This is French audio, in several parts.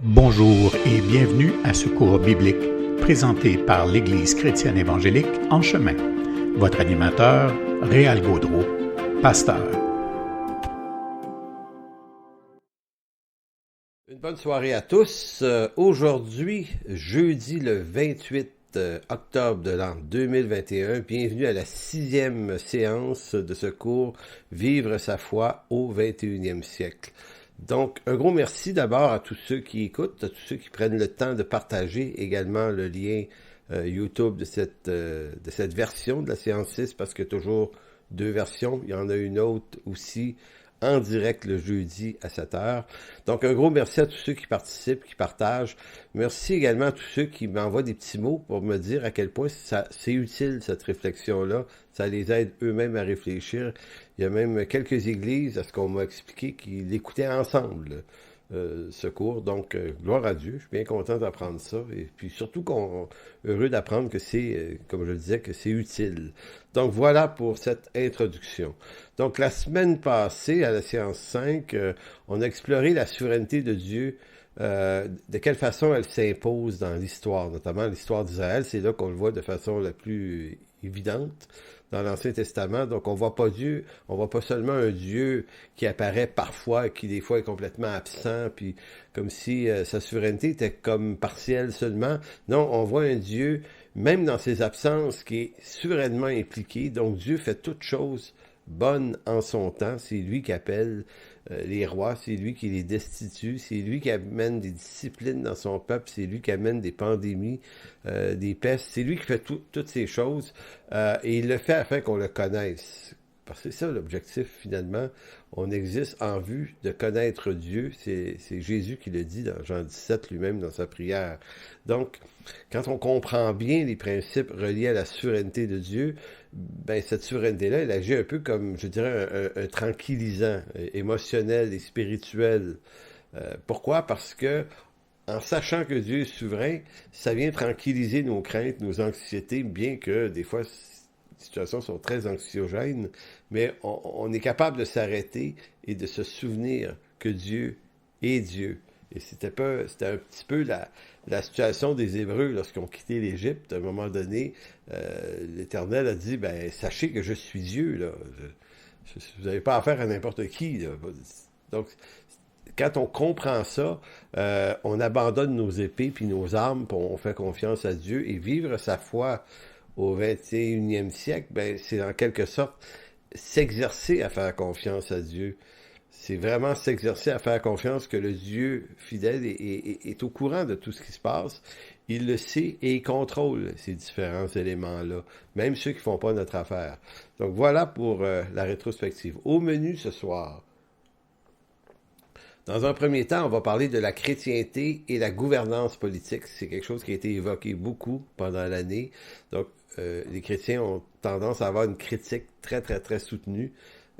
Bonjour et bienvenue à ce cours biblique présenté par l'Église chrétienne évangélique En Chemin. Votre animateur, Réal Gaudreau, pasteur. Une bonne soirée à tous. Aujourd'hui, jeudi le 28 octobre de l'an 2021, bienvenue à la 6e séance de ce cours « Vivre sa foi au 21e siècle ». Donc, un gros merci d'abord à tous ceux qui écoutent, à tous ceux qui prennent le temps de partager également le lien YouTube de cette version de la séance 6, parce qu'il y a toujours deux versions. Il y en a une autre aussi en direct le jeudi à 7h. Donc, un gros merci à tous ceux qui participent, qui partagent. Merci également à tous ceux qui m'envoient des petits mots pour me dire à quel point c'est utile, cette réflexion-là. Ça les aide eux-mêmes à réfléchir. Il y a même quelques églises, à ce qu'on m'a expliqué, qui l'écoutaient ensemble, ce cours. Donc, gloire à Dieu. Je suis bien content d'apprendre ça. Et puis surtout heureux d'apprendre que c'est, comme je le disais, que c'est utile. Donc, voilà pour cette introduction. Donc, la semaine passée, à la séance 5, on a exploré la souveraineté de Dieu, de quelle façon elle s'impose dans l'histoire, notamment l'histoire d'Israël. C'est là qu'on le voit de façon la plus évidente dans l'Ancien Testament. Donc, on voit pas seulement un Dieu qui apparaît parfois et qui des fois est complètement absent, puis comme si sa souveraineté était comme partielle seulement. Non, on voit un Dieu, même dans ses absences, qui est souverainement impliqué. Donc, Dieu fait toutes choses bonnes en son temps. C'est lui qui appelle les rois, c'est lui qui les destitue, c'est lui qui amène des disciplines dans son peuple, c'est lui qui amène des pandémies, des pestes, c'est lui qui fait toutes ces choses, et il le fait afin qu'on le connaisse. Parce que c'est ça l'objectif finalement. On existe en vue de connaître Dieu. C'est Jésus qui le dit dans Jean 17 lui-même dans sa prière. Donc, quand on comprend bien les principes reliés à la souveraineté de Dieu, ben cette souveraineté-là, elle agit un peu comme, je dirais, un tranquillisant émotionnel et spirituel. Pourquoi? Parce que en sachant que Dieu est souverain, ça vient tranquilliser nos craintes, nos anxiétés, bien que des fois les situations sont très anxiogènes, mais on est capable de s'arrêter et de se souvenir que Dieu est Dieu. Et c'était un petit peu la situation des Hébreux lorsqu'ils ont quitté l'Égypte. À un moment donné, l'Éternel a dit, ben sachez que je suis Dieu, là. Vous n'avez pas affaire à n'importe qui, là. Donc, quand on comprend ça, on abandonne nos épées puis nos armes, puis on fait confiance à Dieu, et vivre sa foi au 21e siècle, ben, c'est en quelque sorte s'exercer à faire confiance à Dieu. C'est vraiment s'exercer à faire confiance que le Dieu fidèle est au courant de tout ce qui se passe. Il le sait et il contrôle ces différents éléments-là, même ceux qui ne font pas notre affaire. Donc voilà pour la rétrospective. Au menu ce soir, dans un premier temps, on va parler de la chrétienté et la gouvernance politique. C'est quelque chose qui a été évoqué beaucoup pendant l'année. Donc, les chrétiens ont tendance à avoir une critique très, très, très soutenue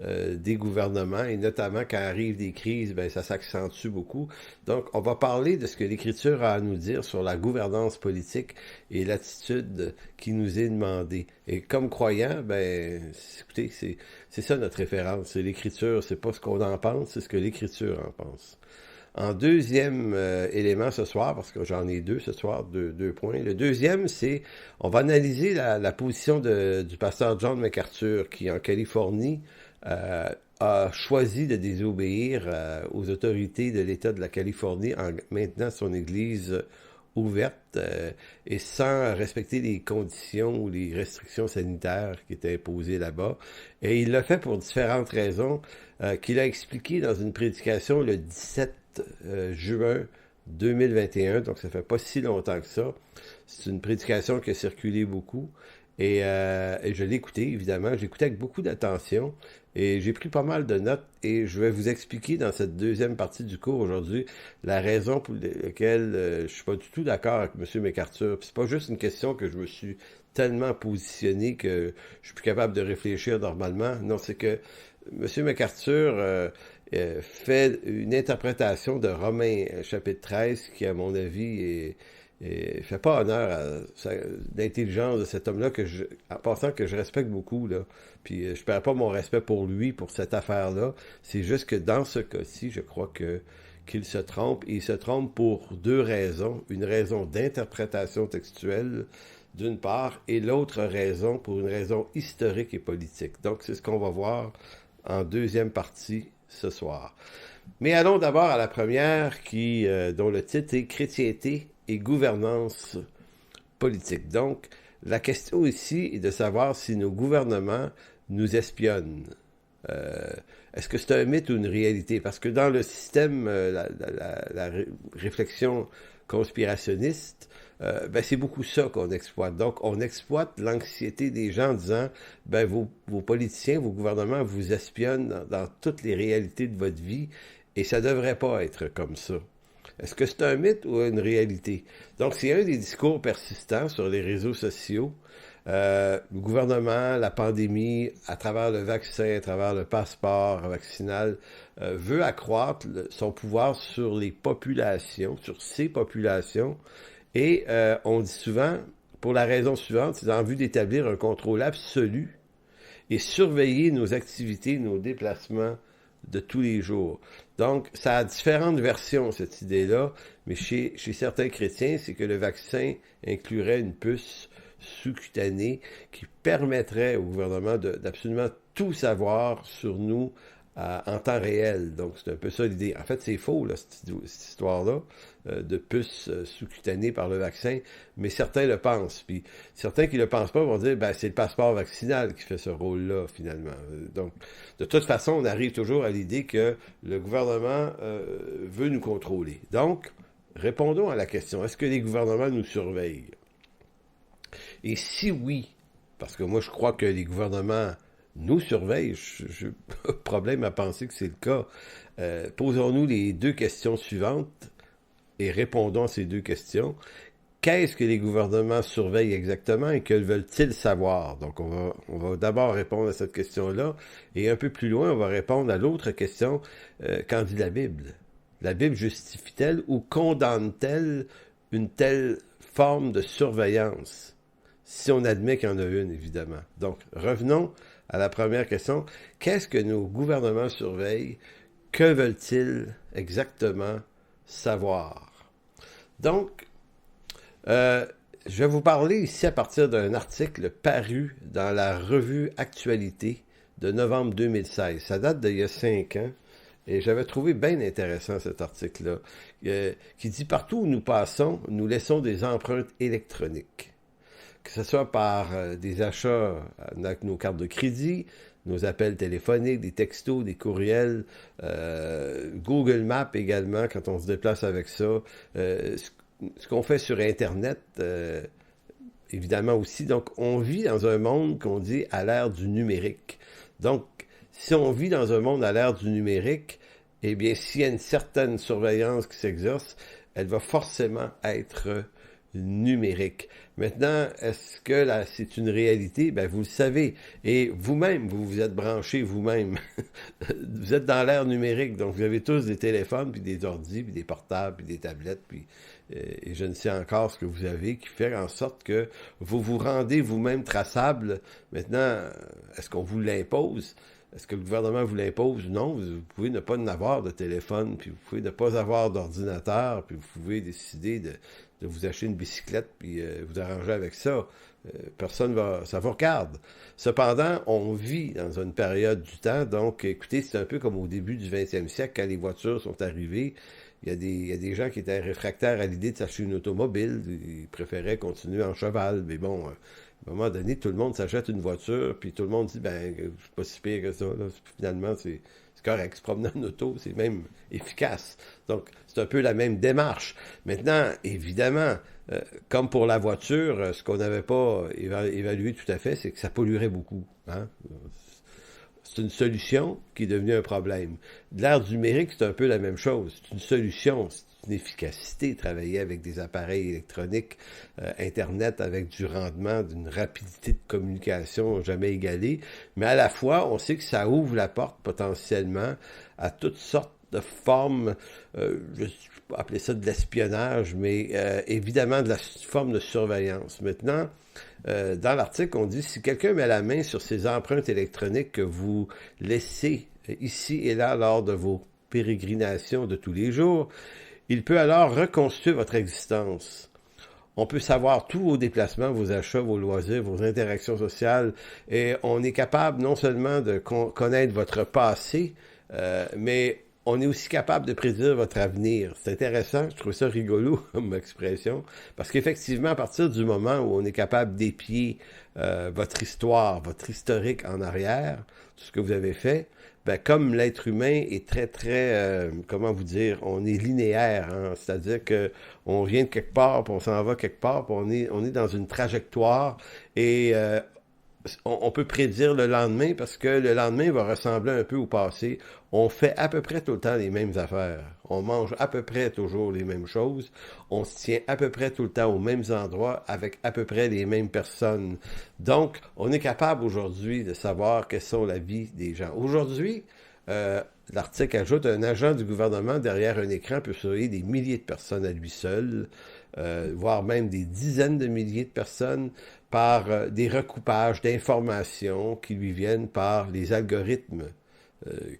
des gouvernements, et notamment quand arrivent des crises, ben ça s'accentue beaucoup. Donc, on va parler de ce que l'Écriture a à nous dire sur la gouvernance politique et l'attitude qui nous est demandée. Et comme croyants, ben, écoutez, c'est ça notre référence. C'est l'Écriture, c'est pas ce qu'on en pense, c'est ce que l'Écriture en pense. En deuxième élément ce soir, parce que j'en ai deux ce soir, deux points. Le deuxième, c'est, on va analyser la position du pasteur John MacArthur, qui en Californie a choisi de désobéir aux autorités de l'État de la Californie en maintenant son église ouverte et sans respecter les conditions ou les restrictions sanitaires qui étaient imposées là-bas. Et il l'a fait pour différentes raisons qu'il a expliquées dans une prédication le 17 juin 2021, donc ça fait pas si longtemps que ça. C'est une prédication qui a circulé beaucoup. Et je l'ai écouté, évidemment. J'ai écouté avec beaucoup d'attention et j'ai pris pas mal de notes, et je vais vous expliquer dans cette deuxième partie du cours aujourd'hui la raison pour laquelle je suis pas du tout d'accord avec M. MacArthur. Puis c'est pas juste une question que je me suis tellement positionné que je suis plus capable de réfléchir normalement. Non, c'est que M. MacArthur fait une interprétation de Romains chapitre 13 qui, à mon avis, fait pas honneur à l'intelligence de cet homme-là, en passant que je respecte beaucoup, là. Puis je perds pas mon respect pour lui, pour cette affaire-là. C'est juste que dans ce cas-ci, je crois qu'il se trompe. Et il se trompe pour deux raisons. Une raison d'interprétation textuelle, d'une part, et l'autre raison pour une raison historique et politique. Donc, c'est ce qu'on va voir en deuxième partie ce soir. Mais allons d'abord à la première dont le titre est « Chrétienté et gouvernance politique ». Donc, la question ici est de savoir si nos gouvernements nous espionnent. Est-ce que c'est un mythe ou une réalité? Parce que dans le système, la réflexion conspirationniste, c'est beaucoup ça qu'on exploite. Donc, on exploite l'anxiété des gens en disant, vos politiciens, vos gouvernements vous espionnent dans toutes les réalités de votre vie et ça devrait pas être comme ça. Est-ce que c'est un mythe ou une réalité? Donc, c'est un des discours persistants sur les réseaux sociaux. Le gouvernement, la pandémie, à travers le vaccin, à travers le passeport vaccinal, veut accroître son pouvoir sur les populations, sur ces populations. Et on dit souvent, pour la raison suivante, c'est en vue d'établir un contrôle absolu et surveiller nos activités, nos déplacements de tous les jours. Donc, ça a différentes versions, cette idée-là, mais chez certains chrétiens, c'est que le vaccin inclurait une puce sous-cutanée qui permettrait au gouvernement d'absolument tout savoir sur nous en temps réel. Donc, c'est un peu ça l'idée. En fait, c'est faux, là, cette histoire-là, de puce sous-cutanée par le vaccin, mais certains le pensent. Puis, certains qui le pensent pas vont dire, c'est le passeport vaccinal qui fait ce rôle-là, finalement. Donc, de toute façon, on arrive toujours à l'idée que le gouvernement veut nous contrôler. Donc, répondons à la question, est-ce que les gouvernements nous surveillent? Et si oui, parce que moi, je crois que les gouvernements nous surveillent, je n'ai pas de problème à penser que c'est le cas. Posons-nous les deux questions suivantes et répondons à ces deux questions. Qu'est-ce que les gouvernements surveillent exactement et que veulent-ils savoir? Donc, on va d'abord répondre à cette question-là et un peu plus loin, on va répondre à l'autre question. Qu'en dit la Bible? La Bible justifie-t-elle ou condamne-t-elle une telle forme de surveillance? Si on admet qu'il y en a une, évidemment. Donc, revenons à la première question. Qu'est-ce que nos gouvernements surveillent? Que veulent-ils exactement savoir? Donc, je vais vous parler ici à partir d'un article paru dans la revue Actualité de novembre 2016. Ça date d'il y a 5 ans. Et j'avais trouvé bien intéressant cet article-là, qui dit « Partout où nous passons, nous laissons des empreintes électroniques. » Que ce soit par des achats avec nos cartes de crédit, nos appels téléphoniques, des textos, des courriels, Google Maps également, quand on se déplace avec ça, ce qu'on fait sur Internet, évidemment aussi. Donc, on vit dans un monde qu'on dit à l'ère du numérique. Donc, si on vit dans un monde à l'ère du numérique, eh bien, s'il y a une certaine surveillance qui s'exerce, elle va forcément être numérique. Maintenant, est-ce que là, c'est une réalité? Vous le savez. Et vous-même, vous vous êtes branchés vous-même. Vous êtes dans l'ère numérique, donc vous avez tous des téléphones, puis des ordis, puis des portables, puis des tablettes, puis et je ne sais encore ce que vous avez, qui fait en sorte que vous vous rendez vous-même traçable. Maintenant, est-ce qu'on vous l'impose? Est-ce que le gouvernement vous l'impose? Non, vous pouvez ne pas en avoir de téléphone, puis vous pouvez ne pas avoir d'ordinateur, puis vous pouvez décider de vous acheter une bicyclette, puis vous arranger avec ça. Ça vous regarde. Cependant, on vit dans une période du temps, donc écoutez, c'est un peu comme au début du 20e siècle, quand les voitures sont arrivées. Il y a des gens qui étaient réfractaires à l'idée de s'acheter une automobile, ils préféraient continuer en cheval, mais bon... À un moment donné, tout le monde s'achète une voiture, puis tout le monde dit, c'est pas si pire que ça. Là. Finalement, c'est correct. Se promener en auto, c'est même efficace. Donc, c'est un peu la même démarche. Maintenant, évidemment, comme pour la voiture, ce qu'on n'avait pas évalué tout à fait, c'est que ça polluerait beaucoup. Hein? C'est une solution qui est devenue un problème. De l'ère du numérique, c'est un peu la même chose. C'est une solution, c'est une efficacité, travailler avec des appareils électroniques, Internet avec du rendement, d'une rapidité de communication jamais égalée, mais à la fois, on sait que ça ouvre la porte potentiellement à toutes sortes de formes, je vais appeler ça de l'espionnage, mais évidemment de la forme de surveillance. Maintenant, dans l'article, on dit, si quelqu'un met la main sur ces empreintes électroniques que vous laissez ici et là lors de vos pérégrinations de tous les jours, il peut alors reconstituer votre existence. On peut savoir tous vos déplacements, vos achats, vos loisirs, vos interactions sociales, et on est capable non seulement de connaître votre passé, mais on est aussi capable de prédire votre avenir. C'est intéressant, je trouve ça rigolo comme expression, parce qu'effectivement, à partir du moment où on est capable d'épier votre histoire, votre historique en arrière, tout ce que vous avez fait, ben, comme l'être humain est très, comment vous dire, on est linéaire, hein? C'est-à-dire que on vient de quelque part, puis on s'en va quelque part, puis on est dans une trajectoire, et on peut prédire le lendemain parce que le lendemain va ressembler un peu au passé. On fait à peu près tout le temps les mêmes affaires. On mange à peu près toujours les mêmes choses. On se tient à peu près tout le temps aux mêmes endroits avec à peu près les mêmes personnes. Donc, on est capable aujourd'hui de savoir quelles sont la vie des gens. Aujourd'hui, l'article ajoute un agent du gouvernement derrière un écran peut surveiller des milliers de personnes à lui seul, voire même des dizaines de milliers de personnes par des recoupages d'informations qui lui viennent par les algorithmes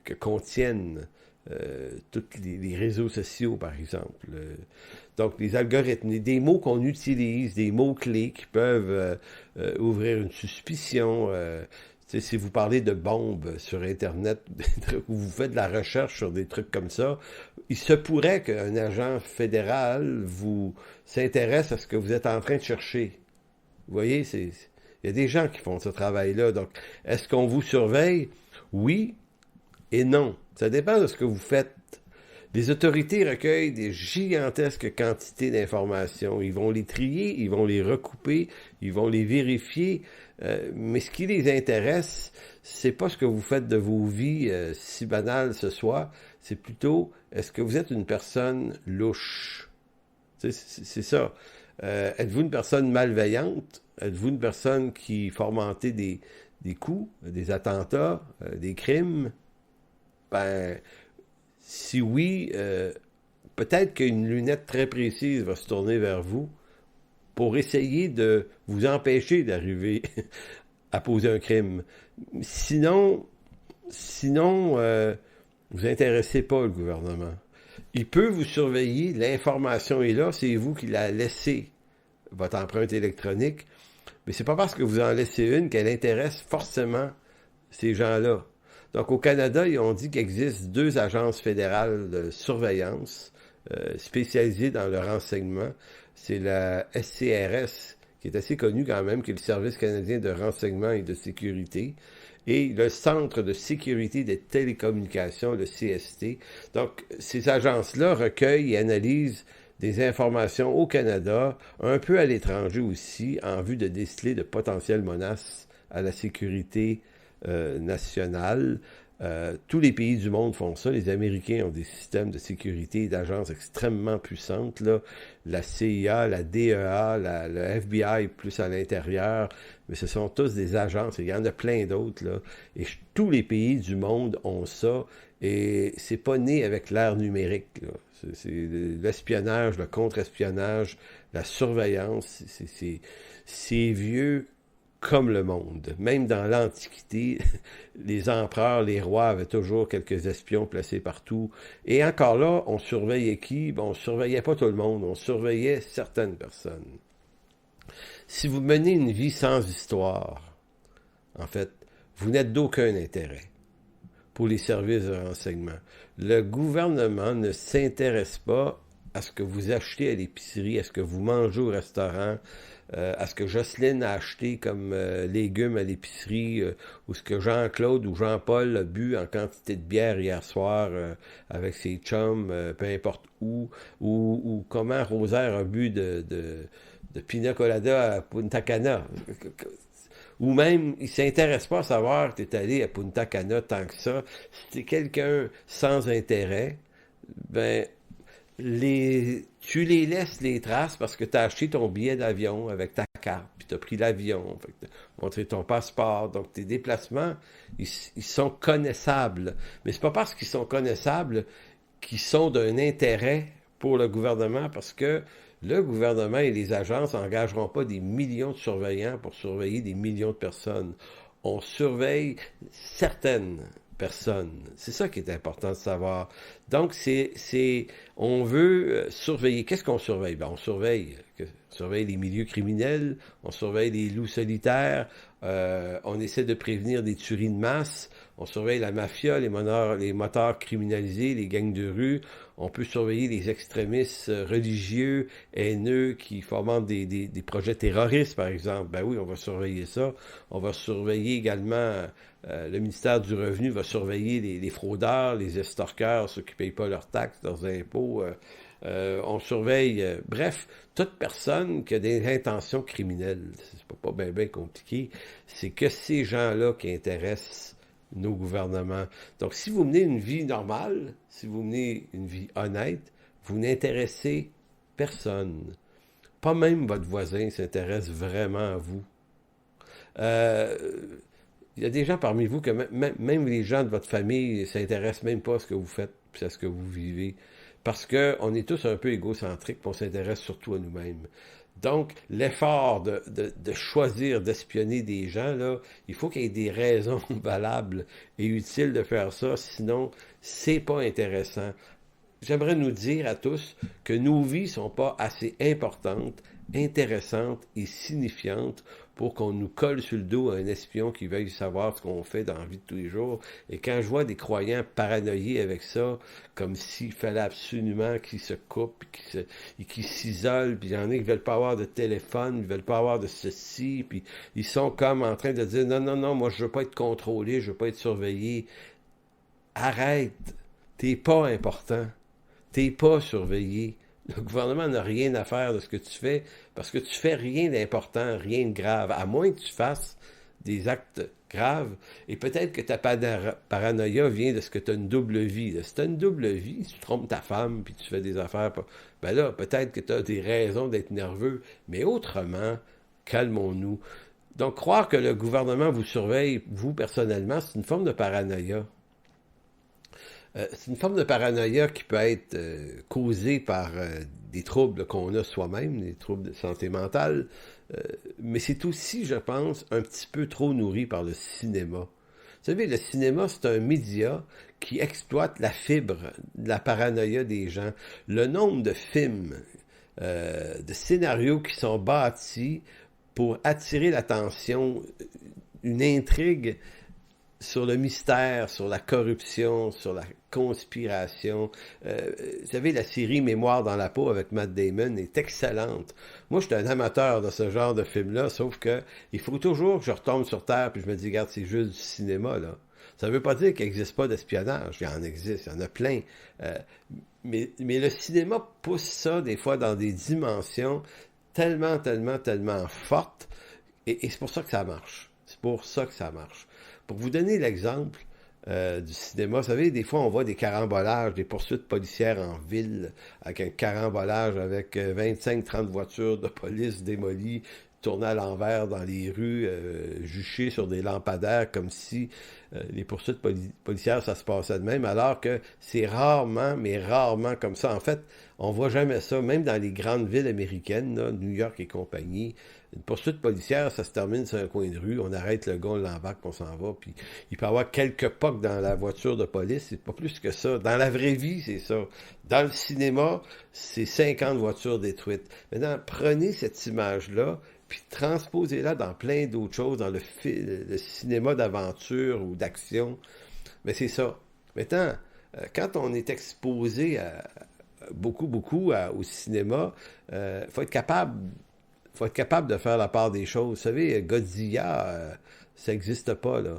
que contiennent tous les réseaux sociaux, par exemple. Donc, les algorithmes, des mots qu'on utilise, des mots-clés qui peuvent ouvrir une suspicion. Si vous parlez de bombes sur Internet, ou vous faites de la recherche sur des trucs comme ça, il se pourrait qu'un agent fédéral vous s'intéresse à ce que vous êtes en train de chercher. Vous voyez, il y a des gens qui font ce travail-là. Donc, est-ce qu'on vous surveille? Oui et non. Ça dépend de ce que vous faites. Les autorités recueillent des gigantesques quantités d'informations. Ils vont les trier, ils vont les recouper, ils vont les vérifier. Mais ce qui les intéresse, c'est pas ce que vous faites de vos vies, si banal ce soit. C'est plutôt, est-ce que vous êtes une personne louche? C'est ça. Êtes-vous une personne malveillante? Êtes-vous une personne qui fomentait des coups, des attentats, des crimes? Ben, si oui, peut-être qu'une lunette très précise va se tourner vers vous pour essayer de vous empêcher d'arriver à poser un crime. Sinon, vous intéressez pas le gouvernement. Il peut vous surveiller, l'information est là, c'est vous qui la laissez, votre empreinte électronique, mais c'est pas parce que vous en laissez une qu'elle intéresse forcément ces gens-là. Donc au Canada, ils ont dit qu'il existe 2 agences fédérales de surveillance spécialisées dans le renseignement. C'est la SCRS, qui est assez connue quand même, qui est le Service canadien de renseignement et de sécurité, et le Centre de sécurité des télécommunications, le CST. Donc, ces agences-là recueillent et analysent des informations au Canada, un peu à l'étranger aussi, en vue de déceler de potentielles menaces à la sécurité nationale. Tous les pays du monde font ça. Les Américains ont des systèmes de sécurité et d'agences extrêmement puissantes, là. La CIA, la DEA, le FBI plus à l'intérieur, mais ce sont tous des agences, il y en a plein d'autres, là. Et tous les pays du monde ont ça, et c'est pas né avec l'ère numérique, là. C'est l'espionnage, le contre-espionnage, la surveillance, c'est vieux comme le monde. Même dans l'Antiquité, les empereurs, les rois avaient toujours quelques espions placés partout. Et encore là, on surveillait qui? Bon, on surveillait pas tout le monde, on surveillait certaines personnes. Si vous menez une vie sans histoire, en fait, vous n'êtes d'aucun intérêt pour les services de renseignement. Le gouvernement ne s'intéresse pas à ce que vous achetez à l'épicerie, à ce que vous mangez au restaurant, à ce que Jocelyne a acheté comme légumes à l'épicerie, ou ce que Jean-Claude ou Jean-Paul a bu en quantité de bière hier soir avec ses chums, peu importe où, ou comment Rosaire a bu de Pina Colada à Punta Cana. Ou même, il s'intéresse pas à savoir que tu es allé à Punta Cana tant que ça. Si t'es quelqu'un sans intérêt, ben tu les laisses les traces parce que tu as acheté ton billet d'avion avec ta carte, puis tu as pris l'avion, tu as montré ton passeport. Donc tes déplacements, ils sont connaissables. Mais c'est pas parce qu'ils sont connaissables qu'ils sont d'un intérêt pour le gouvernement, parce que le gouvernement et les agences n'engageront pas des millions de surveillants pour surveiller des millions de personnes. On surveille certaines personne. C'est ça qui est important de savoir. Donc, on veut surveiller. Qu'est-ce qu'on surveille? Ben, on surveille les milieux criminels, on surveille les loups solitaires, on essaie de prévenir des tueries de masse, on surveille la mafia, les moteurs criminalisés, les gangs de rue, on peut surveiller les extrémistes religieux, haineux, qui fomentent des projets terroristes, par exemple. Ben oui, on va surveiller ça. On va surveiller également, le ministère du Revenu va surveiller les fraudeurs, les estorqueurs, ceux qui ne payent pas leurs taxes, leurs impôts. On surveille, bref, toute personne qui a des intentions criminelles. C'est pas bien compliqué. C'est que ces gens-là qui intéressent nos gouvernements. Donc, si vous menez une vie normale, si vous menez une vie honnête, vous n'intéressez personne. Pas même votre voisin s'intéresse vraiment à vous. Il y a des gens parmi vous que même les gens de votre famille ne s'intéressent même pas à ce que vous faites puis à ce que vous vivez. Parce qu'on est tous un peu égocentriques, puis on s'intéresse surtout à nous-mêmes. Donc, l'effort de choisir d'espionner des gens, là, il faut qu'il y ait des raisons valables et utiles de faire ça, sinon, c'est pas intéressant. J'aimerais nous dire à tous que nos vies sont pas assez importantes, intéressantes et signifiantes pour qu'on nous colle sur le dos un espion qui veuille savoir ce qu'on fait dans la vie de tous les jours. Et quand je vois des croyants paranoïés avec ça, comme s'il fallait absolument qu'ils se coupent, qu'ils s'isolent, puis il y en a qui veulent pas avoir de téléphone, ils veulent pas avoir de ceci, puis ils sont comme en train de dire non, moi je veux pas être contrôlé, je veux pas être surveillé. Arrête, t'es pas important, t'es pas surveillé. Le gouvernement n'a rien à faire de ce que tu fais parce que tu fais rien d'important, rien de grave, à moins que tu fasses des actes graves. Et peut-être que ta paranoïa vient de ce que tu as une double vie. Si tu as une double vie, si tu trompes ta femme puis tu fais des affaires, ben là, peut-être que tu as des raisons d'être nerveux. Mais autrement, calmons-nous. Donc, croire que le gouvernement vous surveille, vous, personnellement, c'est une forme de paranoïa. C'est une forme de paranoïa qui peut être causée par des troubles qu'on a soi-même, des troubles de santé mentale, mais c'est aussi, je pense, un petit peu trop nourri par le cinéma. Vous savez, le cinéma, c'est un média qui exploite la fibre de la paranoïa des gens. Le nombre de films, de scénarios qui sont bâtis pour attirer l'attention, une intrigue sur le mystère, sur la corruption, sur la conspiration. Vous savez, la série Mémoire dans la peau avec Matt Damon est excellente. Moi, je suis un amateur de ce genre de film-là, sauf que il faut toujours que je retombe sur Terre puis je me dis, regarde, c'est juste du cinéma, là. Ça ne veut pas dire qu'il n'existe pas d'espionnage. Il en existe, il y en a plein. Mais le cinéma pousse ça, des fois, dans des dimensions tellement fortes. Et c'est pour ça que ça marche. C'est pour ça que ça marche. Pour vous donner l'exemple du cinéma, vous savez, des fois, on voit des carambolages, des poursuites policières en ville, avec un carambolage avec 25-30 voitures de police démolies, tournées à l'envers dans les rues, juchées sur des lampadaires, comme si les poursuites policières, ça se passait de même, alors que c'est rarement, mais rarement comme ça. En fait, on voit jamais ça, même dans les grandes villes américaines, là, New York et compagnie. Une poursuite policière, ça se termine sur un coin de rue, on arrête le gars, on l'embarque, on s'en va, puis il peut y avoir quelques pocs dans la voiture de police, c'est pas plus que ça. Dans la vraie vie, c'est ça. Dans le cinéma, c'est 50 voitures détruites. Maintenant, prenez cette image-là, puis transposez-la dans plein d'autres choses, dans le cinéma d'aventure ou d'action. Mais c'est ça. Maintenant, quand on est exposé beaucoup au cinéma, faut être capable de faire la part des choses. Vous savez, Godzilla, ça n'existe pas, là.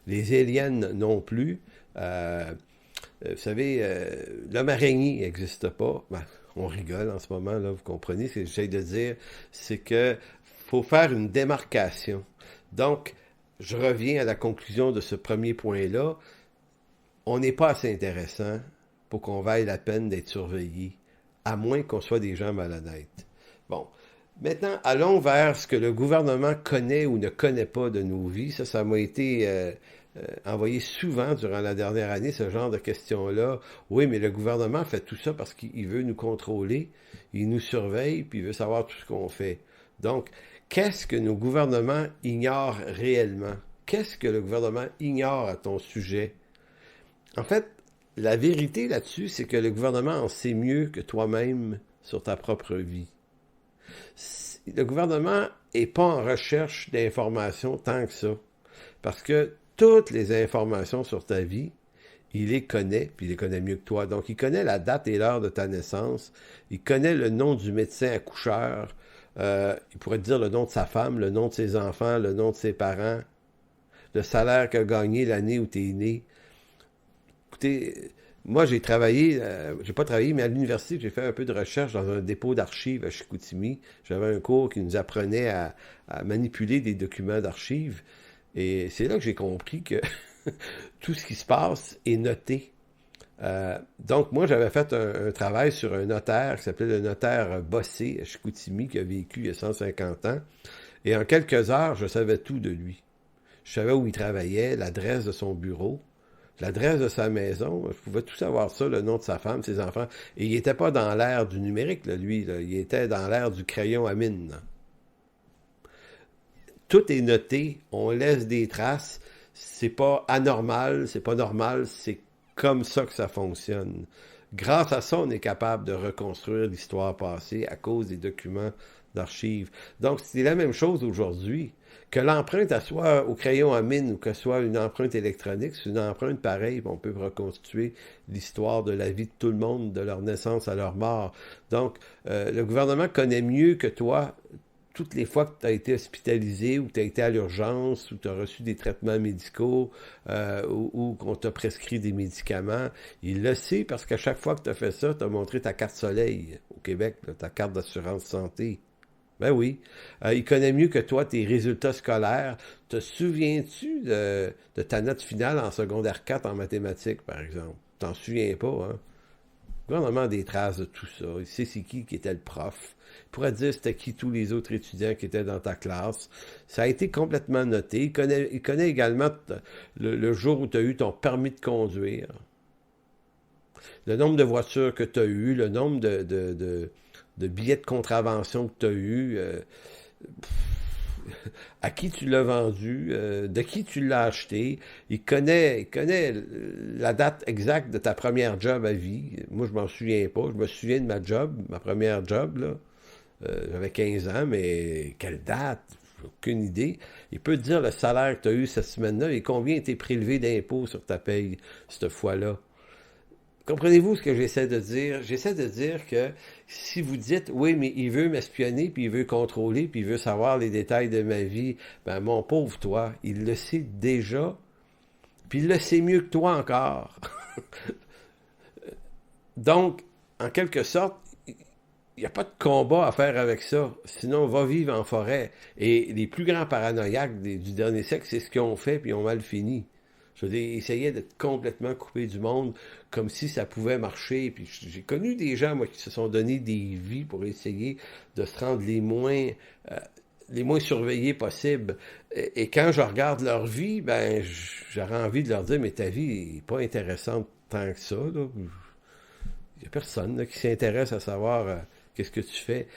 Les aliens non plus. Vous savez, l'homme araignée n'existe pas. Ben, on rigole en ce moment, là, vous comprenez ce que j'essaie de dire, c'est que faut faire une démarcation. Donc, je reviens à la conclusion de ce premier point-là. On n'est pas assez intéressant pour qu'on vaille la peine d'être surveillé, à moins qu'on soit des gens malhonnêtes. Bon. Maintenant, allons vers ce que le gouvernement connaît ou ne connaît pas de nos vies. Ça m'a été envoyé souvent durant la dernière année, ce genre de questions-là. Oui, mais le gouvernement fait tout ça parce qu'il veut nous contrôler, il nous surveille, puis il veut savoir tout ce qu'on fait. Donc, qu'est-ce que nos gouvernements ignorent réellement? qu'est-ce que le gouvernement ignore à ton sujet? En fait, la vérité là-dessus, c'est que le gouvernement en sait mieux que toi-même sur ta propre vie. Le gouvernement n'est pas en recherche d'informations tant que ça. Parce que toutes les informations sur ta vie, il les connaît, puis il les connaît mieux que toi. Donc, il connaît la date et l'heure de ta naissance. Il connaît le nom du médecin accoucheur. Il pourrait te dire le nom de sa femme, le nom de ses enfants, le nom de ses parents, le salaire qu'il a gagné l'année où tu es né. Écoutez, moi, j'ai pas travaillé, mais à l'université, j'ai fait un peu de recherche dans un dépôt d'archives à Chicoutimi. J'avais un cours qui nous apprenait à manipuler des documents d'archives. Et c'est là que j'ai compris que tout ce qui se passe est noté. Donc, moi, j'avais fait un travail sur un notaire qui s'appelait le notaire Bossé à Chicoutimi, qui a vécu il y a 150 ans. Et en quelques heures, je savais tout de lui. Je savais où il travaillait, l'adresse de son bureau, l'adresse de sa maison. Je pouvais tout savoir ça, le nom de sa femme, ses enfants. Et il n'était pas dans l'ère du numérique, là, lui. Là. Il était dans l'ère du crayon à mine. Là. Tout est noté, on laisse des traces. C'est pas anormal, c'est pas normal, c'est comme ça que ça fonctionne. Grâce à ça, on est capable de reconstruire l'histoire passée à cause des documents d'archives. Donc, c'est la même chose aujourd'hui. Que l'empreinte soit au crayon à mine ou que ce soit une empreinte électronique, c'est une empreinte pareille, on peut reconstituer l'histoire de la vie de tout le monde, de leur naissance à leur mort. Donc, le gouvernement connaît mieux que toi toutes les fois que tu as été hospitalisé ou que tu as été à l'urgence ou tu as reçu des traitements médicaux ou qu'on t'a prescrit des médicaments. Il le sait parce qu'à chaque fois que tu as fait ça, tu as montré ta carte soleil au Québec, là, ta carte d'assurance santé. Ben oui. Il connaît mieux que toi tes résultats scolaires. Te souviens-tu de ta note finale en secondaire 4 en mathématiques, par exemple? T'en souviens pas, hein? Le gouvernement a des traces de tout ça. Il sait c'est qui était le prof. Il pourrait dire c'était qui tous les autres étudiants qui étaient dans ta classe. Ça a été complètement noté. Il connaît également le jour où tu as eu ton permis de conduire. Le nombre de voitures que tu as eu, le nombre de billets de contravention que tu as eu, à qui tu l'as vendu, de qui tu l'as acheté. Il connaît la date exacte de ta première job à vie. Moi, je m'en souviens pas. Je me souviens de ma première job, là. J'avais 15 ans, mais quelle date? Aucune idée. Il peut te dire le salaire que tu as eu cette semaine-là et combien a été prélevé d'impôts sur ta paye cette fois-là. Comprenez-vous ce que j'essaie de dire? J'essaie de dire que si vous dites, oui, mais il veut m'espionner, puis il veut contrôler, puis il veut savoir les détails de ma vie, ben mon pauvre toi, il le sait déjà, puis il le sait mieux que toi encore. Donc, en quelque sorte, il n'y a pas de combat à faire avec ça. Sinon, on va vivre en forêt. Et les plus grands paranoïaques du dernier siècle, c'est ce qu'ils ont fait, puis ils ont mal fini. Je veux dire, ils essayaient d'être complètement coupés du monde, comme si ça pouvait marcher. Puis j'ai connu des gens, moi, qui se sont donné des vies pour essayer de se rendre les moins surveillés possibles. Et quand je regarde leur vie, ben, j'aurais envie de leur dire, mais ta vie n'est pas intéressante tant que ça, là. Il n'y a personne là, qui s'intéresse à savoir qu'est-ce que tu fais.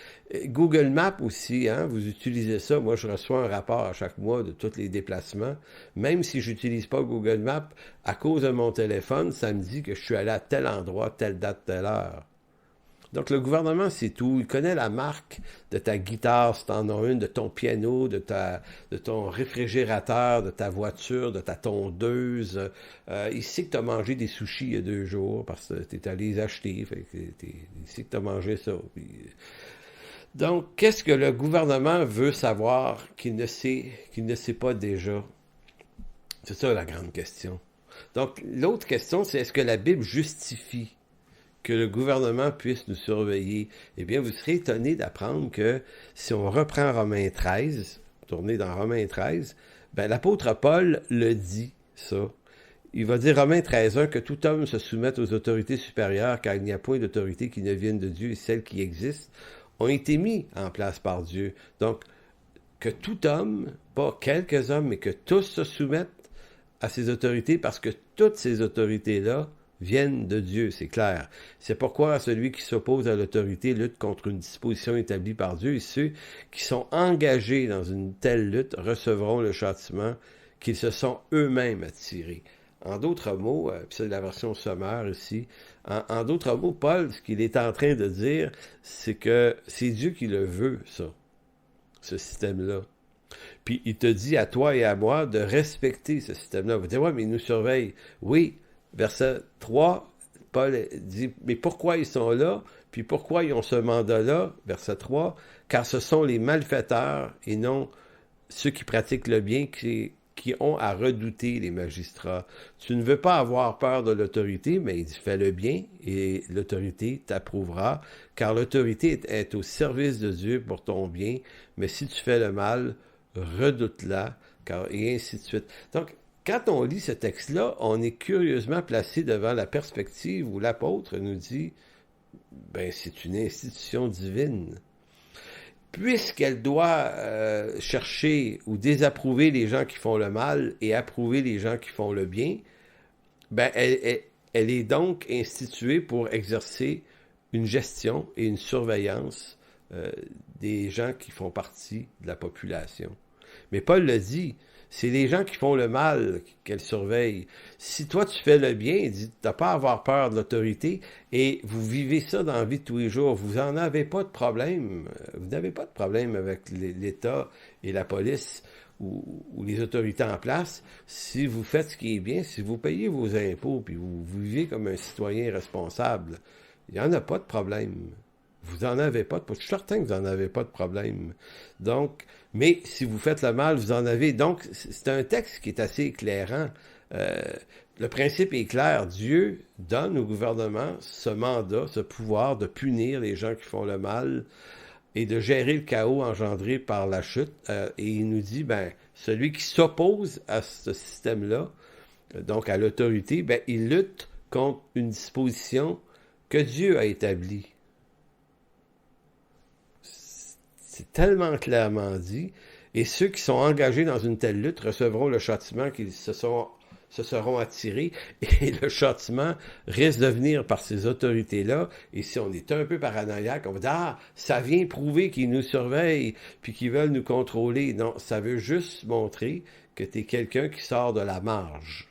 Google Maps aussi, hein, vous utilisez ça. Moi, je reçois un rapport à chaque mois de tous les déplacements. Même si je n'utilise pas Google Maps, à cause de mon téléphone, ça me dit que je suis allé à tel endroit, telle date, telle heure. Donc, le gouvernement, c'est tout. Il connaît la marque de ta guitare, si tu en as une, de ton piano, de ton réfrigérateur, de ta voiture, de ta tondeuse. Il sait que tu as mangé des sushis il y a 2 jours parce que tu es allé les acheter. Fait que il sait que tu as mangé ça. Puis... Donc, qu'est-ce que le gouvernement veut savoir qu'il ne sait pas déjà? C'est ça la grande question. Donc, l'autre question, c'est est-ce que la Bible justifie que le gouvernement puisse nous surveiller? Eh bien, vous serez étonné d'apprendre que si on reprend Romains 13, tournez dans Romains 13, ben l'apôtre Paul le dit, ça. Il va dire Romains 13.1 que tout homme se soumette aux autorités supérieures, car il n'y a point d'autorité qui ne vienne de Dieu, et celles qui existent ont été mis en place par Dieu. Donc, que tout homme, pas quelques hommes, mais que tous se soumettent à ces autorités, parce que toutes ces autorités-là viennent de Dieu, c'est clair. C'est pourquoi celui qui s'oppose à l'autorité lutte contre une disposition établie par Dieu, et ceux qui sont engagés dans une telle lutte recevront le châtiment qu'ils se sont eux-mêmes attirés. En d'autres mots, puis c'est la version sommaire ici, en d'autres mots, Paul, ce qu'il est en train de dire, c'est que c'est Dieu qui le veut, ça, ce système-là. Puis il te dit à toi et à moi de respecter ce système-là. Vous dites, ouais, mais il nous surveille. Oui, verset 3, Paul dit, mais pourquoi ils sont là? Puis pourquoi ils ont ce mandat-là? Verset 3, car ce sont les malfaiteurs et non ceux qui pratiquent le bien qui ont à redouter les magistrats. Tu ne veux pas avoir peur de l'autorité, mais il dit, fais le bien et l'autorité t'approuvera, car l'autorité est au service de Dieu pour ton bien, mais si tu fais le mal, redoute-la, et ainsi de suite. Donc, quand on lit ce texte-là, on est curieusement placé devant la perspective où l'apôtre nous dit, ben, c'est une institution divine. Puisqu'elle doit chercher ou désapprouver les gens qui font le mal et approuver les gens qui font le bien, ben elle est donc instituée pour exercer une gestion et une surveillance des gens qui font partie de la population. Mais Paul le dit, c'est les gens qui font le mal qu'elle surveille. Si toi tu fais le bien, il dit, tu n'as pas à avoir peur de l'autorité et vous vivez ça dans la vie de tous les jours. Vous n'en avez pas de problème. Vous n'avez pas de problème avec l'État et la police ou les autorités en place si vous faites ce qui est bien, si vous payez vos impôts puis vous vivez comme un citoyen responsable. Il n'y en a pas de problème. Vous en avez pas, je suis certain que vous n'en avez pas de problème. Donc, mais si vous faites le mal, vous en avez. Donc, c'est un texte qui est assez éclairant. Le principe est clair. Dieu donne au gouvernement ce mandat, ce pouvoir de punir les gens qui font le mal et de gérer le chaos engendré par la chute. Et il nous dit, ben, celui qui s'oppose à ce système-là, donc à l'autorité, ben, il lutte contre une disposition que Dieu a établie. C'est tellement clairement dit. Et ceux qui sont engagés dans une telle lutte recevront le châtiment qu'ils se seront attirés. Et le châtiment risque de venir par ces autorités-là. Et si on est un peu paranoïaque, on va dire, ah, ça vient prouver qu'ils nous surveillent puis qu'ils veulent nous contrôler. Non, ça veut juste montrer que tu es quelqu'un qui sort de la marge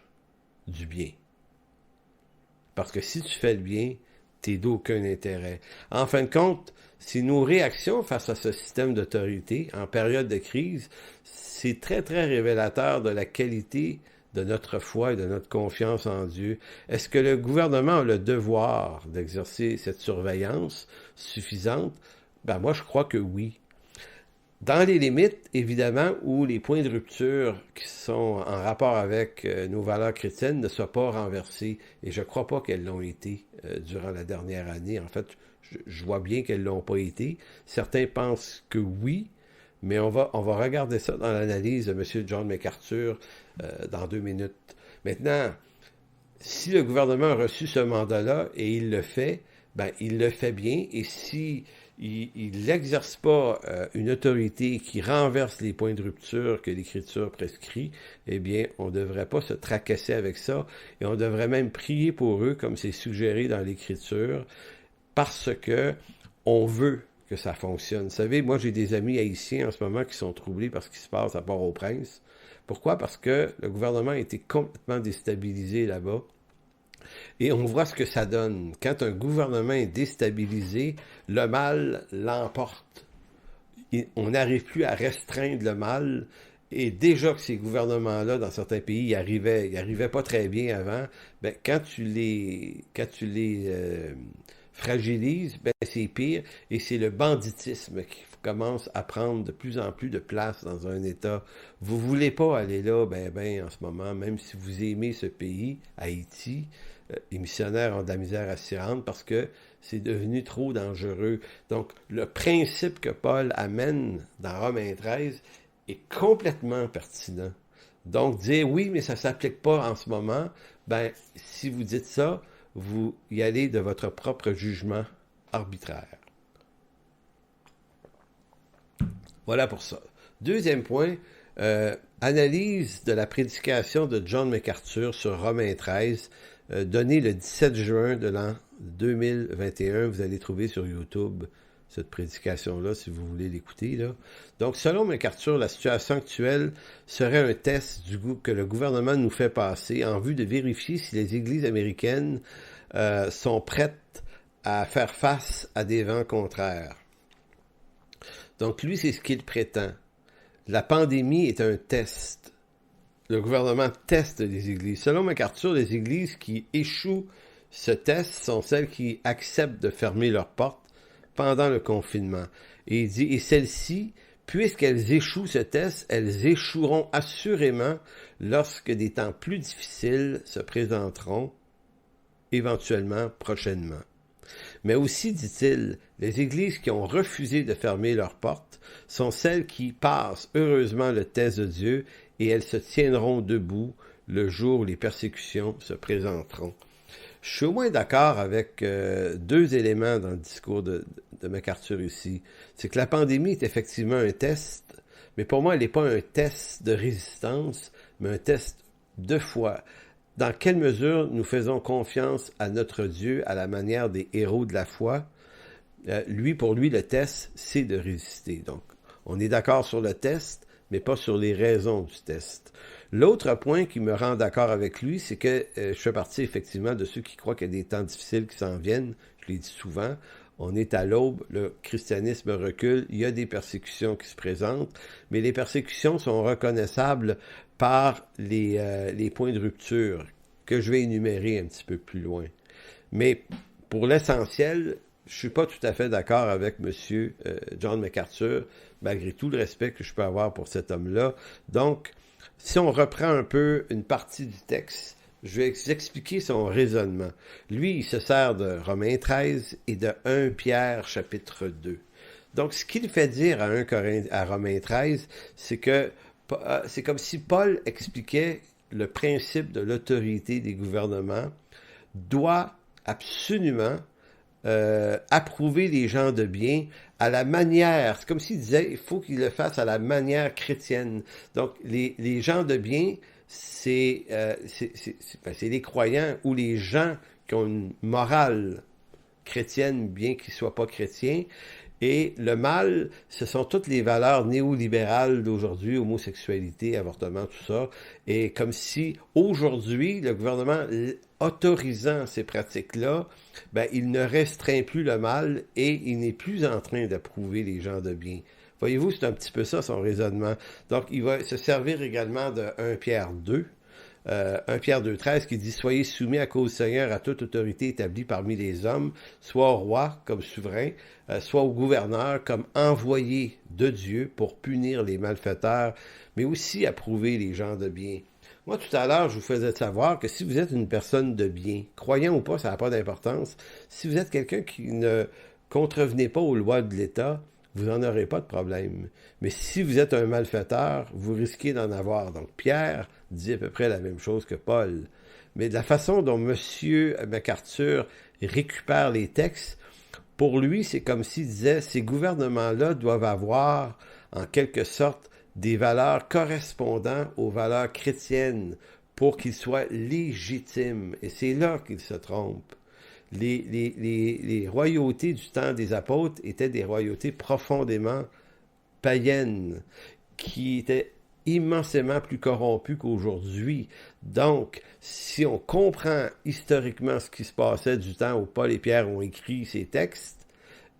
du bien. Parce que si tu fais le bien, t'es d'aucun intérêt. En fin de compte, si nos réactions face à ce système d'autorité en période de crise, c'est très, très révélateur de la qualité de notre foi et de notre confiance en Dieu. Est-ce que le gouvernement a le devoir d'exercer cette surveillance suffisante? Ben moi, je crois que oui. Dans les limites, évidemment, où les points de rupture qui sont en rapport avec nos valeurs chrétiennes ne soient pas renversés. Et je ne crois pas qu'elles l'ont été durant la dernière année. En fait, je vois bien qu'elles ne l'ont pas été. Certains pensent que oui, mais on va regarder ça dans l'analyse de M. John MacArthur dans 2 minutes. Maintenant, si le gouvernement a reçu ce mandat-là et il le fait, ben il le fait bien. Et si il n'exerce pas une autorité qui renverse les points de rupture que l'Écriture prescrit, eh bien, on ne devrait pas se tracasser avec ça et on devrait même prier pour eux, comme c'est suggéré dans l'Écriture, parce que on veut que ça fonctionne. Vous savez, moi, j'ai des amis haïtiens en ce moment qui sont troublés par ce qui se passe à Port-au-Prince. Pourquoi? Parce que le gouvernement a été complètement déstabilisé là-bas. Et on voit ce que ça donne. Quand un gouvernement est déstabilisé, le mal l'emporte. On n'arrive plus à restreindre le mal. Et déjà que ces gouvernements-là, dans certains pays, ils arrivaient pas très bien avant, ben, quand tu les fragilises, ben, c'est pire. Et c'est le banditisme qui commence à prendre de plus en plus de place dans un État. Vous voulez pas aller là, ben, en ce moment, même si vous aimez ce pays, Haïti, les missionnaires ont de la misère à s'y rendre parce que c'est devenu trop dangereux. Donc, le principe que Paul amène dans Romains 13 est complètement pertinent. Donc, dire oui, mais ça ne s'applique pas en ce moment, ben, si vous dites ça, vous y allez de votre propre jugement arbitraire. Voilà pour ça. Deuxième point, analyse de la prédication de John MacArthur sur Romains 13, donnée le 17 juin de l'an 2021. Vous allez trouver sur YouTube cette prédication-là, si vous voulez l'écouter, là. Donc, selon MacArthur, la situation actuelle serait un test que le gouvernement nous fait passer en vue de vérifier si les églises américaines sont prêtes à faire face à des vents contraires. Donc, lui, c'est ce qu'il prétend. La pandémie est un test. Le gouvernement teste les églises. Selon MacArthur, les églises qui échouent ce test sont celles qui acceptent de fermer leurs portes pendant le confinement. Et il dit, et celles-ci, puisqu'elles échouent ce test, elles échoueront assurément lorsque des temps plus difficiles se présenteront, éventuellement prochainement. Mais aussi, dit-il, les églises qui ont refusé de fermer leurs portes sont celles qui passent heureusement le test de Dieu et elles se tiendront debout le jour où les persécutions se présenteront. Je suis au moins d'accord avec deux éléments dans le discours de MacArthur ici. C'est que la pandémie est effectivement un test, mais pour moi, elle n'est pas un test de résistance, mais un test de foi. Dans quelle mesure nous faisons confiance à notre Dieu à la manière des héros de la foi? Pour lui, le test, c'est de résister. Donc, on est d'accord sur le test, mais pas sur les raisons du test. L'autre point qui me rend d'accord avec lui, c'est que je fais partie effectivement de ceux qui croient qu'il y a des temps difficiles qui s'en viennent. Je l'ai dit souvent, on est à l'aube, le christianisme recule, il y a des persécutions qui se présentent, mais les persécutions sont reconnaissables par les points de rupture que je vais énumérer un petit peu plus loin. Mais pour l'essentiel, je suis pas tout à fait d'accord avec M. John MacArthur, malgré tout le respect que je peux avoir pour cet homme-là. Donc, si on reprend un peu une partie du texte, je vais vous expliquer son raisonnement. Lui, il se sert de Romains 13 et de 1 Pierre chapitre 2. Donc, ce qu'il fait dire à Romains 13, c'est que c'est comme si Paul expliquait le principe de l'autorité des gouvernements doit absolument approuver les gens de bien à la manière, c'est comme s'il disait, il faut qu'ils le fassent à la manière chrétienne. Donc, les gens de bien, c'est les croyants ou les gens qui ont une morale chrétienne, bien qu'ils ne soient pas chrétiens. Et le mal, ce sont toutes les valeurs néolibérales d'aujourd'hui, homosexualité, avortement, tout ça. Et comme si, aujourd'hui, le gouvernement autorisant ces pratiques-là, il ne restreint plus le mal et il n'est plus en train d'approuver les gens de bien. Voyez-vous, c'est un petit peu ça, son raisonnement. Donc, il va se servir également de 1 Pierre 2. 1 Pierre 2,13 qui dit « Soyez soumis à cause du Seigneur à toute autorité établie parmi les hommes, soit au roi comme souverain, soit au gouverneur comme envoyé de Dieu pour punir les malfaiteurs, mais aussi approuver les gens de bien. » Moi, tout à l'heure, je vous faisais savoir que si vous êtes une personne de bien, croyant ou pas, ça n'a pas d'importance, si vous êtes quelqu'un qui ne contrevenez pas aux lois de l'État, vous n'en aurez pas de problème. Mais si vous êtes un malfaiteur, vous risquez d'en avoir. Donc, Pierre dit à peu près la même chose que Paul. Mais de la façon dont M. MacArthur récupère les textes, pour lui, c'est comme s'il disait, ces gouvernements-là doivent avoir, en quelque sorte, des valeurs correspondant aux valeurs chrétiennes pour qu'ils soient légitimes. Et c'est là qu'il se trompe. Les royautés du temps des apôtres étaient des royautés profondément païennes, qui étaient immensément plus corrompues qu'aujourd'hui. Donc, si on comprend historiquement ce qui se passait du temps où Paul et Pierre ont écrit ces textes,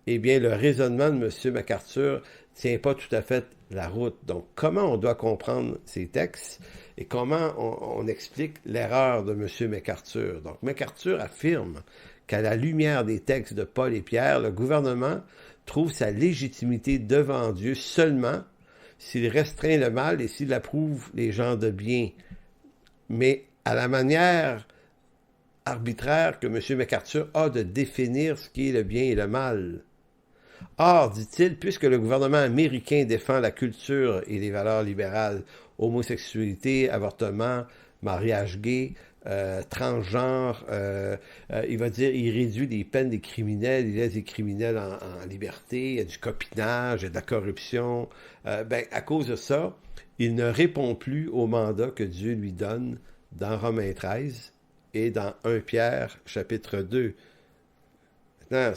eh bien, le raisonnement de M. MacArthur tient pas tout à fait la route. Donc, comment on doit comprendre ces textes et comment on explique l'erreur de M. MacArthur? Donc, MacArthur affirme qu'à la lumière des textes de Paul et Pierre, le gouvernement trouve sa légitimité devant Dieu seulement s'il restreint le mal et s'il approuve les gens de bien. Mais à la manière arbitraire que M. MacArthur a de définir ce qui est le bien et le mal. Or, dit-il, puisque le gouvernement américain défend la culture et les valeurs libérales, homosexualité, avortement, mariage gay, transgenre, il va dire, il réduit les peines des criminels, il laisse les criminels en liberté, il y a du copinage, il y a de la corruption. À cause de ça, il ne répond plus au mandat que Dieu lui donne dans Romains 13 et dans 1 Pierre chapitre 2. Maintenant,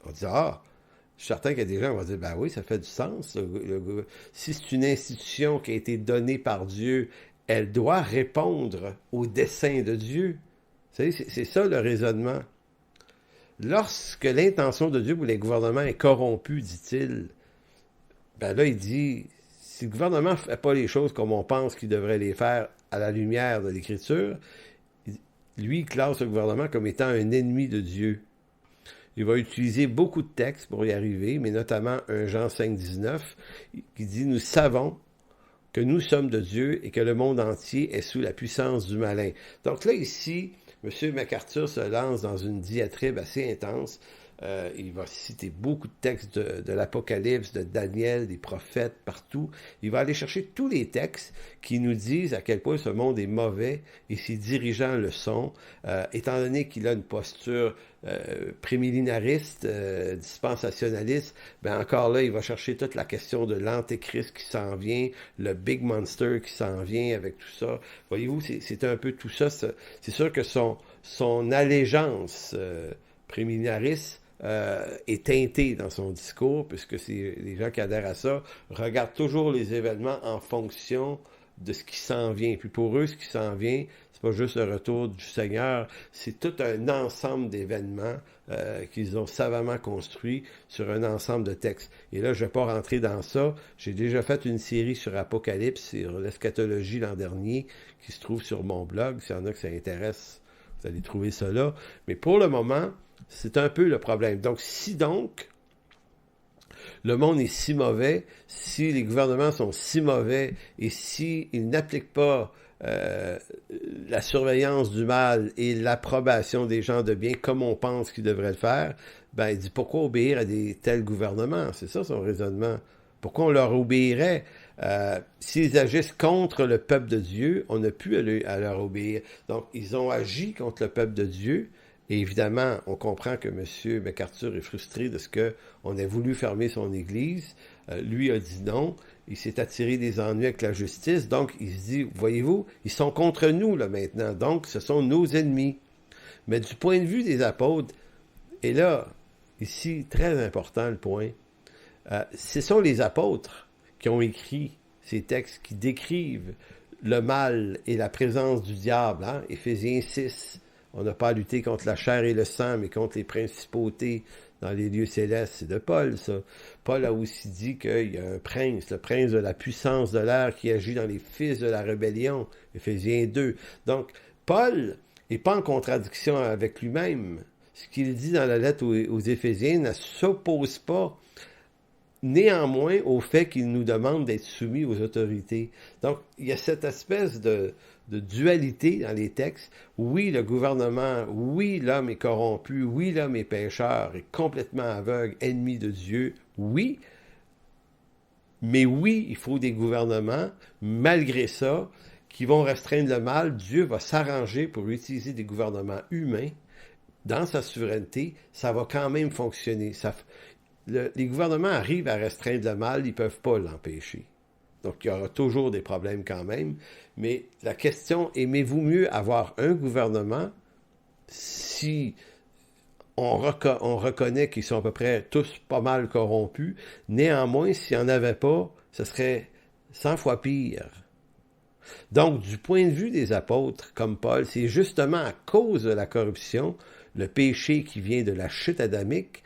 on dit, Je suis certain qu'il y a des gens qui vont dire, ben oui, ça fait du sens. Si c'est une institution qui a été donnée par Dieu, elle doit répondre au dessein de Dieu. Vous savez, c'est ça le raisonnement. Lorsque l'intention de Dieu pour les gouvernements est corrompue, dit-il, ben là, il dit, si le gouvernement ne fait pas les choses comme on pense qu'il devrait les faire à la lumière de l'Écriture, lui, il classe le gouvernement comme étant un ennemi de Dieu. Il va utiliser beaucoup de textes pour y arriver, mais notamment 1 Jean 5, 19, qui dit « Nous savons que nous sommes de Dieu et que le monde entier est sous la puissance du malin. » Donc là, ici, M. MacArthur se lance dans une diatribe assez intense. Il va citer beaucoup de textes de l'Apocalypse, de Daniel, des prophètes, partout. Il va aller chercher tous les textes qui nous disent à quel point ce monde est mauvais et ses dirigeants le sont, étant donné qu'il a une posture prémillénariste, dispensationaliste. Ben encore là, il va chercher toute la question de l'antéchrist qui s'en vient, le big monster qui s'en vient avec tout ça. Voyez-vous, c'est un peu tout ça. C'est sûr que son allégeance prémillénariste est teinté dans son discours, puisque les gens qui adhèrent à ça regardent toujours les événements en fonction de ce qui s'en vient. Puis pour eux, ce qui s'en vient, c'est pas juste le retour du Seigneur, c'est tout un ensemble d'événements qu'ils ont savamment construits sur un ensemble de textes. Et là, je vais pas rentrer dans ça. J'ai déjà fait une série sur Apocalypse, sur l'eschatologie l'an dernier, qui se trouve sur mon blog. S'il y en a que ça intéresse, vous allez trouver ça là. Mais pour le moment, c'est un peu le problème. Donc, si le monde est si mauvais, si les gouvernements sont si mauvais et s'ils n'appliquent pas la surveillance du mal et l'approbation des gens de bien comme on pense qu'ils devraient le faire, ben il dit pourquoi obéir à des tels gouvernements? C'est ça son raisonnement. Pourquoi on leur obéirait? S'ils agissent contre le peuple de Dieu, on n'a plus à leur obéir. Donc, ils ont agi contre le peuple de Dieu. Et évidemment, on comprend que M. MacArthur est frustré de ce qu'on ait voulu fermer son église. Lui a dit non. Il s'est attiré des ennuis avec la justice. Donc, il se dit, voyez-vous, ils sont contre nous là maintenant. Donc, ce sont nos ennemis. Mais du point de vue des apôtres, et là, ici, très important le point, ce sont les apôtres qui ont écrit ces textes qui décrivent le mal et la présence du diable. Hein? Éphésiens 6. On n'a pas à lutter contre la chair et le sang, mais contre les principautés dans les lieux célestes. C'est de Paul, ça. Paul a aussi dit qu'il y a un prince, le prince de la puissance de l'air qui agit dans les fils de la rébellion. Éphésiens 2. Donc, Paul n'est pas en contradiction avec lui-même. Ce qu'il dit dans la lettre aux Éphésiens ne s'oppose pas néanmoins au fait qu'il nous demande d'être soumis aux autorités. Donc, il y a cette espèce de dualité dans les textes. Oui, le gouvernement, oui, l'homme est corrompu, oui, l'homme est pécheur, est complètement aveugle, ennemi de Dieu, oui, mais oui, il faut des gouvernements, malgré ça, qui vont restreindre le mal. Dieu va s'arranger pour utiliser des gouvernements humains dans sa souveraineté, ça va quand même fonctionner. Les gouvernements arrivent à restreindre le mal, ils ne peuvent pas l'empêcher. Donc, il y aura toujours des problèmes quand même. Mais la question, aimez-vous mieux avoir un gouvernement si on reconnaît qu'ils sont à peu près tous pas mal corrompus? Néanmoins, s'il n'y en avait pas, ce serait 100 fois pire. Donc, du point de vue des apôtres, comme Paul, c'est justement à cause de la corruption, le péché qui vient de la chute adamique,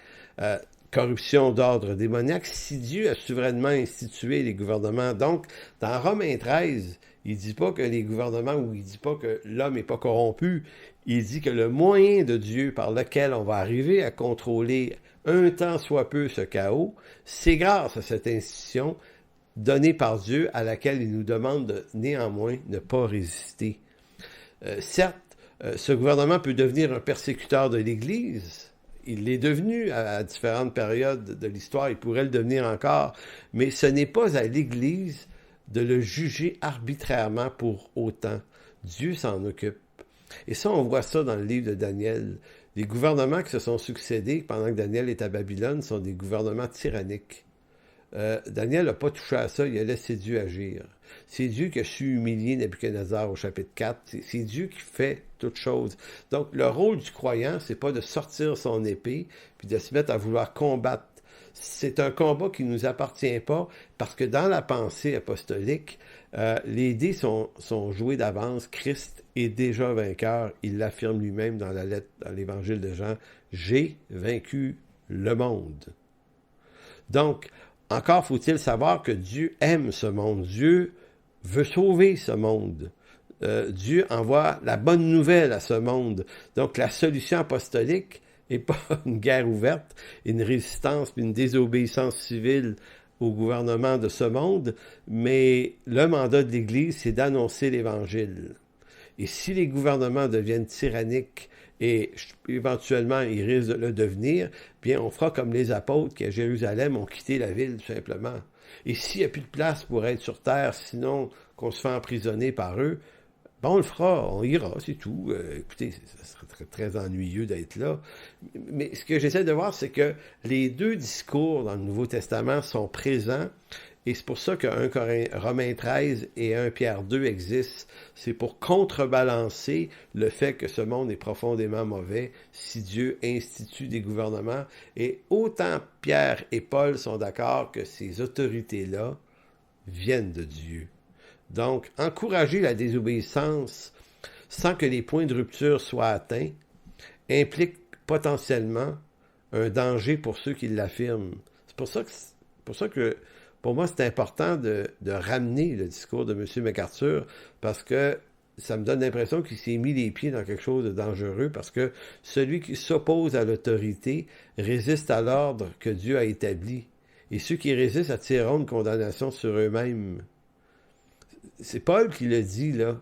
corruption d'ordre démoniaque, si Dieu a souverainement institué les gouvernements. Donc, dans Romains 13, il ne dit pas que les gouvernements, ou il ne dit pas que l'homme n'est pas corrompu, il dit que le moyen de Dieu par lequel on va arriver à contrôler un temps soit peu ce chaos, c'est grâce à cette institution donnée par Dieu à laquelle il nous demande de néanmoins ne pas résister. Certes, ce gouvernement peut devenir un persécuteur de l'Église. Il l'est devenu à différentes périodes de l'histoire, il pourrait le devenir encore, mais ce n'est pas à l'Église de le juger arbitrairement pour autant. Dieu s'en occupe. Et ça, on voit ça dans le livre de Daniel. Les gouvernements qui se sont succédés pendant que Daniel est à Babylone sont des gouvernements tyranniques. Daniel n'a pas touché à ça, il a laissé Dieu agir. C'est Dieu qui a su humilier Nebuchadnezzar au chapitre 4. C'est Dieu qui fait toutes choses. Donc, le rôle du croyant, c'est pas de sortir son épée puis de se mettre à vouloir combattre c'est un combat qui ne nous appartient pas parce que dans la pensée apostolique, les dés sont joués d'avance. Christ est déjà vainqueur. Il l'affirme lui-même dans la lettre, dans l'évangile de Jean. J'ai vaincu le monde. Donc, encore faut-il savoir que Dieu aime ce monde. Dieu veut sauver ce monde. Dieu envoie la bonne nouvelle à ce monde. Donc, la solution apostolique n'est pas une guerre ouverte, une résistance, une désobéissance civile au gouvernement de ce monde, mais le mandat de l'Église, c'est d'annoncer l'Évangile. Et si les gouvernements deviennent tyranniques, et éventuellement ils risquent de le devenir, bien on fera comme les apôtres qui à Jérusalem ont quitté la ville tout simplement. Et s'il n'y a plus de place pour être sur terre, sinon qu'on se fait emprisonner par eux, ben on le fera, on ira, c'est tout. Écoutez, ça serait très ennuyeux d'être là. Mais ce que j'essaie de voir, c'est que les deux discours dans le Nouveau Testament sont présents, et c'est pour ça que 1 Romains 13 et 1 Pierre 2 existent. C'est pour contrebalancer le fait que ce monde est profondément mauvais si Dieu institue des gouvernements. Et autant Pierre et Paul sont d'accord que ces autorités-là viennent de Dieu. Donc, encourager la désobéissance sans que les points de rupture soient atteints implique potentiellement un danger pour ceux qui l'affirment. C'est pour ça que pour moi, c'est important de ramener le discours de M. MacArthur parce que ça me donne l'impression qu'il s'est mis les pieds dans quelque chose de dangereux parce que celui qui s'oppose à l'autorité résiste à l'ordre que Dieu a établi. Et ceux qui résistent attireront une condamnation sur eux-mêmes. C'est Paul qui le dit, là.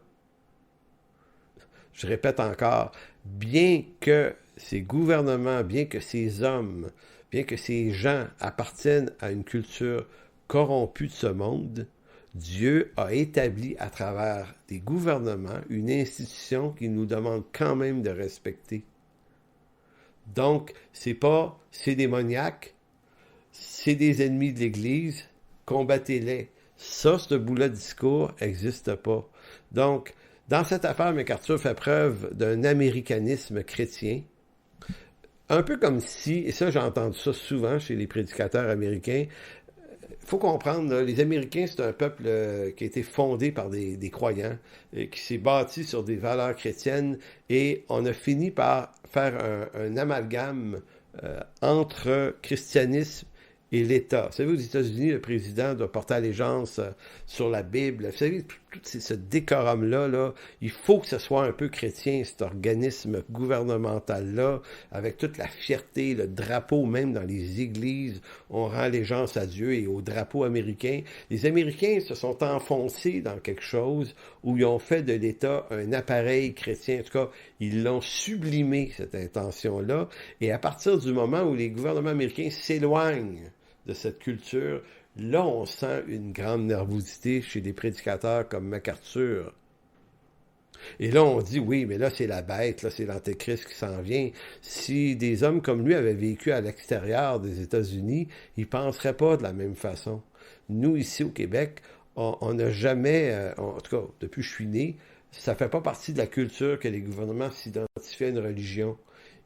Je répète encore, bien que ces gouvernements, bien que ces hommes, bien que ces gens appartiennent à une culture corrompue de ce monde, Dieu a établi à travers des gouvernements une institution qu'il nous demande quand même de respecter. Donc, c'est démoniaque, c'est des ennemis de l'Église, combattez-les. Ça, ce bout-là de discours n'existe pas. Donc, dans cette affaire, MacArthur fait preuve d'un américanisme chrétien, un peu comme si, et ça j'ai entendu ça souvent chez les prédicateurs américains, il faut comprendre, là, les Américains, c'est un peuple qui a été fondé par des croyants, qui s'est bâti sur des valeurs chrétiennes, et on a fini par faire un amalgame entre christianisme et l'État. Vous savez, aux États-Unis, le président doit porter allégeance sur la Bible. Vous savez, tout ce décorum-là, là, il faut que ce soit un peu chrétien, cet organisme gouvernemental-là, avec toute la fierté, le drapeau, même dans les églises, on rend allégeance à Dieu et au drapeau américain. Les Américains se sont enfoncés dans quelque chose où ils ont fait de l'État un appareil chrétien. En tout cas, ils l'ont sublimé, cette intention-là. Et à partir du moment où les gouvernements américains s'éloignent de cette culture, là, on sent une grande nervosité chez des prédicateurs comme MacArthur. Et là, on dit, oui, mais là, c'est la bête, là, c'est l'Antéchrist qui s'en vient. Si des hommes comme lui avaient vécu à l'extérieur des États-Unis, ils ne penseraient pas de la même façon. Nous, ici au Québec, on n'a jamais, en tout cas, depuis que je suis né, ça ne fait pas partie de la culture que les gouvernements s'identifient à une religion.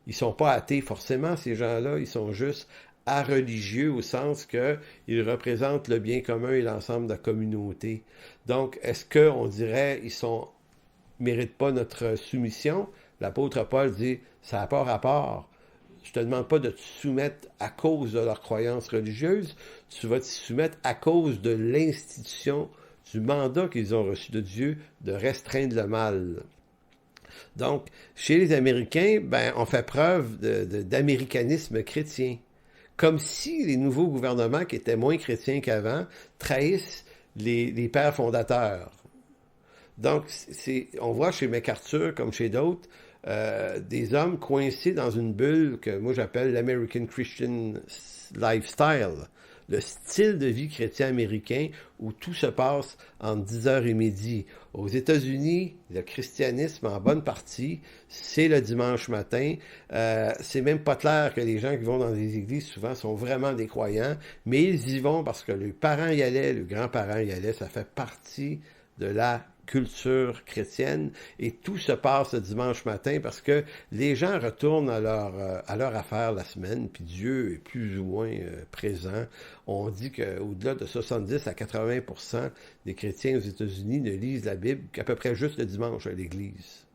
Ils ne sont pas athées forcément, ces gens-là, ils sont juste religieux au sens qu'ils représentent le bien commun et l'ensemble de la communauté. Donc, est-ce qu'on dirait qu'ils méritent pas notre soumission? L'apôtre Paul dit, ça n'a pas rapport. Je te demande pas de te soumettre à cause de leur croyance religieuse, tu vas te soumettre à cause de l'institution, du mandat qu'ils ont reçu de Dieu de restreindre le mal. Donc, chez les Américains, on fait preuve d'américanisme chrétien. Comme si les nouveaux gouvernements, qui étaient moins chrétiens qu'avant, trahissent les pères fondateurs. Donc, on voit chez MacArthur, comme chez d'autres, des hommes coincés dans une bulle que moi j'appelle l'American Christian Lifestyle, le style de vie chrétien américain où tout se passe entre 10h et midi. Aux États-Unis, le christianisme en bonne partie, c'est le dimanche matin. C'est même pas clair que les gens qui vont dans les églises souvent sont vraiment des croyants, mais ils y vont parce que leurs parents y allaient, leurs grands-parents y allaient, ça fait partie de la culture chrétienne et tout se passe le dimanche matin parce que les gens retournent à leur affaire la semaine, puis Dieu est plus ou moins présent. On dit qu'au-delà de 70 à 80% des chrétiens aux États-Unis ne lisent la Bible qu'à peu près juste le dimanche à l'Église.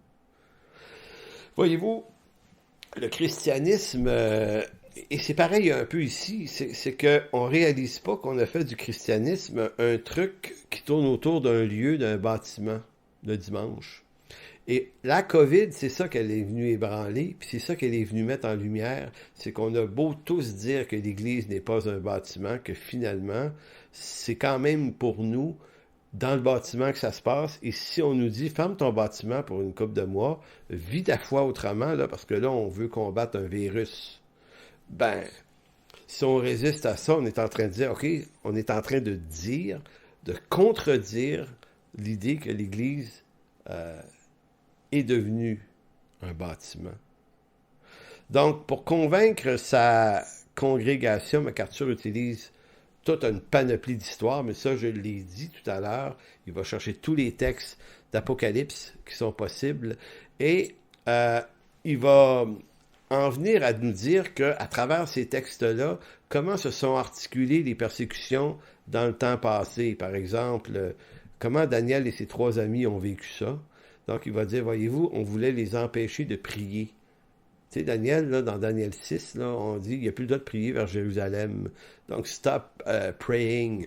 Voyez-vous, le christianisme, et c'est pareil un peu ici, c'est qu'on ne réalise pas qu'on a fait du christianisme un truc qui tourne autour d'un lieu, d'un bâtiment, le dimanche. Et la COVID, c'est ça qu'elle est venue ébranler, puis c'est ça qu'elle est venue mettre en lumière, c'est qu'on a beau tous dire que l'Église n'est pas un bâtiment, que finalement, c'est quand même pour nous dans le bâtiment que ça se passe, et si on nous dit « ferme ton bâtiment pour une couple de mois, vis ta foi autrement, là, parce que là, on veut combattre un virus », ben, si on résiste à ça, on est en train de dire « OK, on est en train de dire, de contredire l'idée que l'Église est devenue un bâtiment. » Donc, pour convaincre sa congrégation, MacArthur utilise toute une panoplie d'histoires, mais ça, je l'ai dit tout à l'heure, il va chercher tous les textes d'Apocalypse qui sont possibles, et il va en venir à nous dire qu'à travers ces textes-là, comment se sont articulées les persécutions dans le temps passé. Par exemple, comment Daniel et ses 3 amis ont vécu ça. Donc, il va dire, voyez-vous, on voulait les empêcher de prier. Tu sais, Daniel, là, dans Daniel 6, là, on dit, il n'y a plus le droit de prier vers Jérusalem. Donc, stop praying.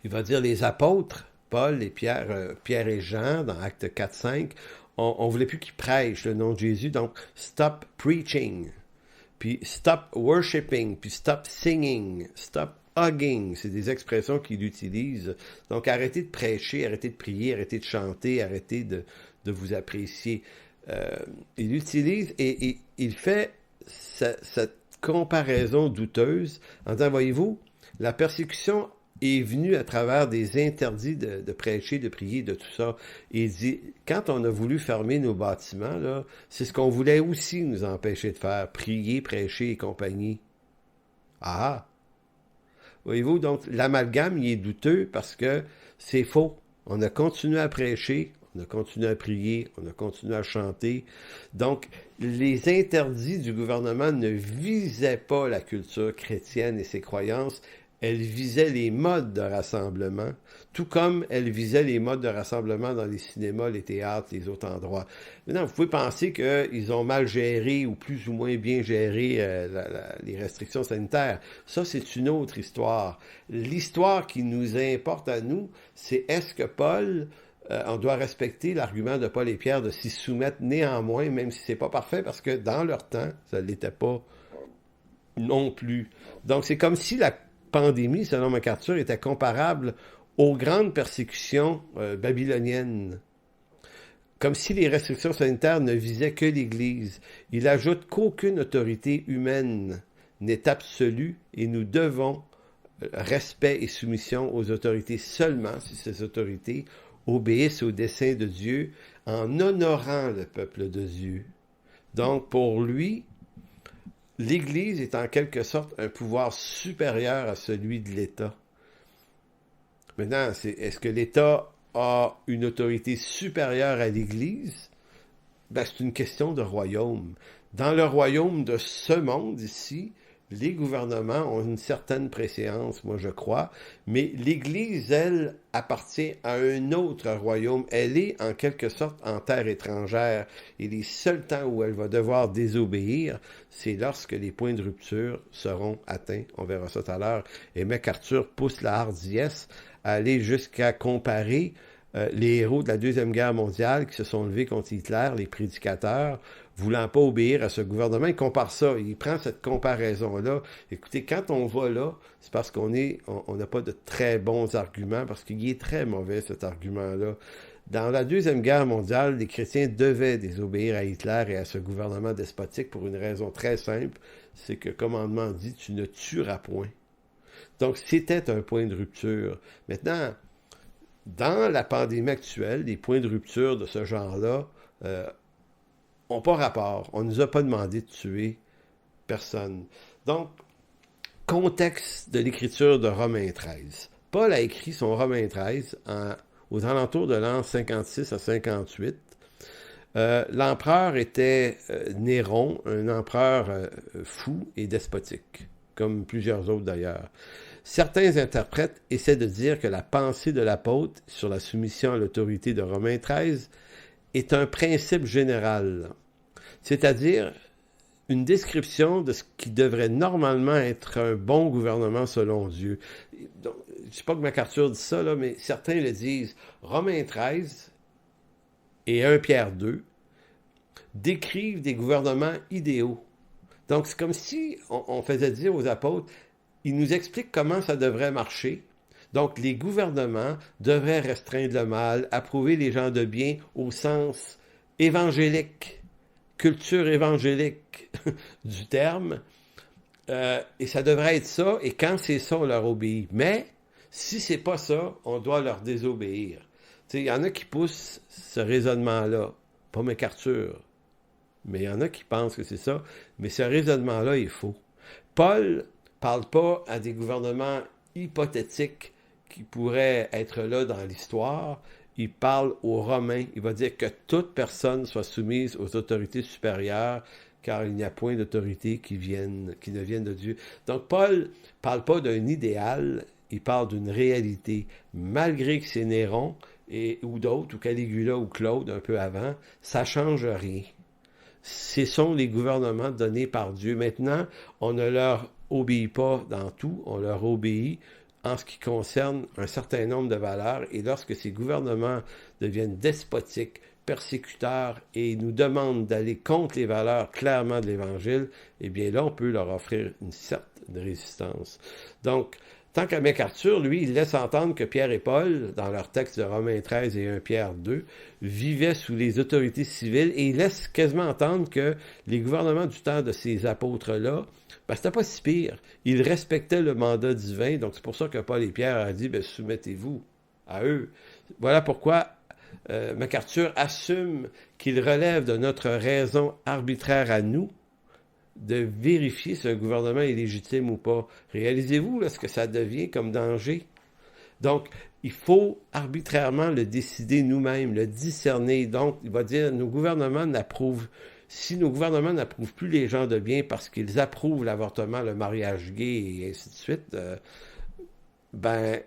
Il va dire, les apôtres, Paul et Pierre et Jean, dans Actes 4-5, on ne voulait plus qu'ils prêchent le nom de Jésus. Donc, stop preaching. Puis, stop worshiping. Puis, stop singing. Stop hugging. C'est des expressions qu'il utilise. Donc, arrêtez de prêcher, arrêtez de prier, arrêtez de chanter, arrêtez de vous apprécier. Il utilise et il fait cette comparaison douteuse en disant, voyez-vous, la persécution est venue à travers des interdits de prêcher, de prier, de tout ça. Et il dit, quand on a voulu fermer nos bâtiments, là, c'est ce qu'on voulait aussi nous empêcher de faire, prier, prêcher et compagnie. Ah! Voyez-vous, donc l'amalgame, il est douteux parce que c'est faux. On a continué à prêcher, on a continué à prier, on a continué à chanter. Donc, les interdits du gouvernement ne visaient pas la culture chrétienne et ses croyances, elles visaient les modes de rassemblement, tout comme elles visaient les modes de rassemblement dans les cinémas, les théâtres, les autres endroits. Maintenant, vous pouvez penser qu'ils ont mal géré ou plus ou moins bien géré les restrictions sanitaires. Ça, c'est une autre histoire. L'histoire qui nous importe à nous, c'est est-ce que Paul... on doit respecter l'argument de Paul et Pierre de s'y soumettre néanmoins, même si c'est pas parfait, parce que dans leur temps, ça ne l'était pas non plus. Donc, c'est comme si la pandémie, selon MacArthur, était comparable aux grandes persécutions babyloniennes. Comme si les restrictions sanitaires ne visaient que l'Église. Il ajoute qu'aucune autorité humaine n'est absolue et nous devons respect et soumission aux autorités seulement si ces autorités obéissent au dessein de Dieu en honorant le peuple de Dieu. Donc, pour lui, l'Église est en quelque sorte un pouvoir supérieur à celui de l'État. Maintenant, est-ce que l'État a une autorité supérieure à l'Église? Ben, c'est une question de royaume. Dans le royaume de ce monde ici, les gouvernements ont une certaine préséance, moi je crois, mais l'Église, elle, appartient à un autre royaume. Elle est en quelque sorte en terre étrangère. Et les seuls temps où elle va devoir désobéir, c'est lorsque les points de rupture seront atteints. On verra ça tout à l'heure. Et MacArthur pousse la hardiesse à aller jusqu'à comparer les héros de la Deuxième Guerre mondiale qui se sont levés contre Hitler, les prédicateurs, voulant pas obéir à ce gouvernement. Il compare ça, il prend cette comparaison-là. Écoutez, quand on va là, c'est parce qu'on n'a pas de très bons arguments, parce qu'il est très mauvais, cet argument-là. Dans la Deuxième Guerre mondiale, les chrétiens devaient désobéir à Hitler et à ce gouvernement despotique pour une raison très simple, c'est que le commandement dit « tu ne tueras point ». Donc, c'était un point de rupture. Maintenant, dans la pandémie actuelle, les points de rupture de ce genre-là n'ont pas rapport. On ne nous a pas demandé de tuer personne. Donc, contexte de l'écriture de Romains 13. Paul a écrit son Romains 13 aux alentours de l'an 56 à 58. L'empereur était Néron, un empereur fou et despotique, comme plusieurs autres d'ailleurs. Certains interprètes essaient de dire que la pensée de l'apôtre sur la soumission à l'autorité de Romains XIII est un principe général, c'est-à-dire une description de ce qui devrait normalement être un bon gouvernement selon Dieu. Donc, je ne sais pas que MacArthur dit ça, là, mais certains le disent. Romains XIII et 1 Pierre 2 décrivent des gouvernements idéaux. Donc, c'est comme si on faisait dire aux apôtres, ils nous expliquent comment ça devrait marcher. Donc, les gouvernements devraient restreindre le mal, approuver les gens de bien au sens évangélique, culture évangélique du terme. Et ça devrait être ça, et quand c'est ça, on leur obéit. Mais, si c'est pas ça, on doit leur désobéir. Il y en a qui poussent ce raisonnement-là, pas MacArthur, mais il y en a qui pensent que c'est ça, mais ce raisonnement-là est faux. Paul parle pas à des gouvernements hypothétiques qui pourraient être là dans l'histoire. Il parle aux Romains. Il va dire que toute personne soit soumise aux autorités supérieures, car il n'y a point d'autorité qui ne vienne de Dieu. Donc Paul parle pas d'un idéal, il parle d'une réalité. Malgré que c'est Néron, ou d'autres, ou Caligula, ou Claude, un peu avant, ça change rien. Ce sont les gouvernements donnés par Dieu. Maintenant, on ne leur obéit pas dans tout, on leur obéit en ce qui concerne un certain nombre de valeurs, et lorsque ces gouvernements deviennent despotiques, persécuteurs, et nous demandent d'aller contre les valeurs clairement de l'Évangile, eh bien là, on peut leur offrir une certaine résistance. Donc, tant qu'à MacArthur, lui, il laisse entendre que Pierre et Paul, dans leur texte de Romains 13 et 1 Pierre 2, vivaient sous les autorités civiles, et il laisse quasiment entendre que les gouvernements du temps de ces apôtres-là, c'était pas si pire. Ils respectaient le mandat divin, donc c'est pour ça que Paul et Pierre a dit, soumettez-vous à eux. Voilà pourquoi MacArthur assume qu'il relève de notre raison arbitraire à nous, de vérifier si un gouvernement est légitime ou pas. Réalisez-vous là, ce que ça devient comme danger. Donc, il faut arbitrairement le décider nous-mêmes, le discerner. Donc, il va dire, si nos gouvernements n'approuvent plus les gens de bien parce qu'ils approuvent l'avortement, le mariage gay et ainsi de suite,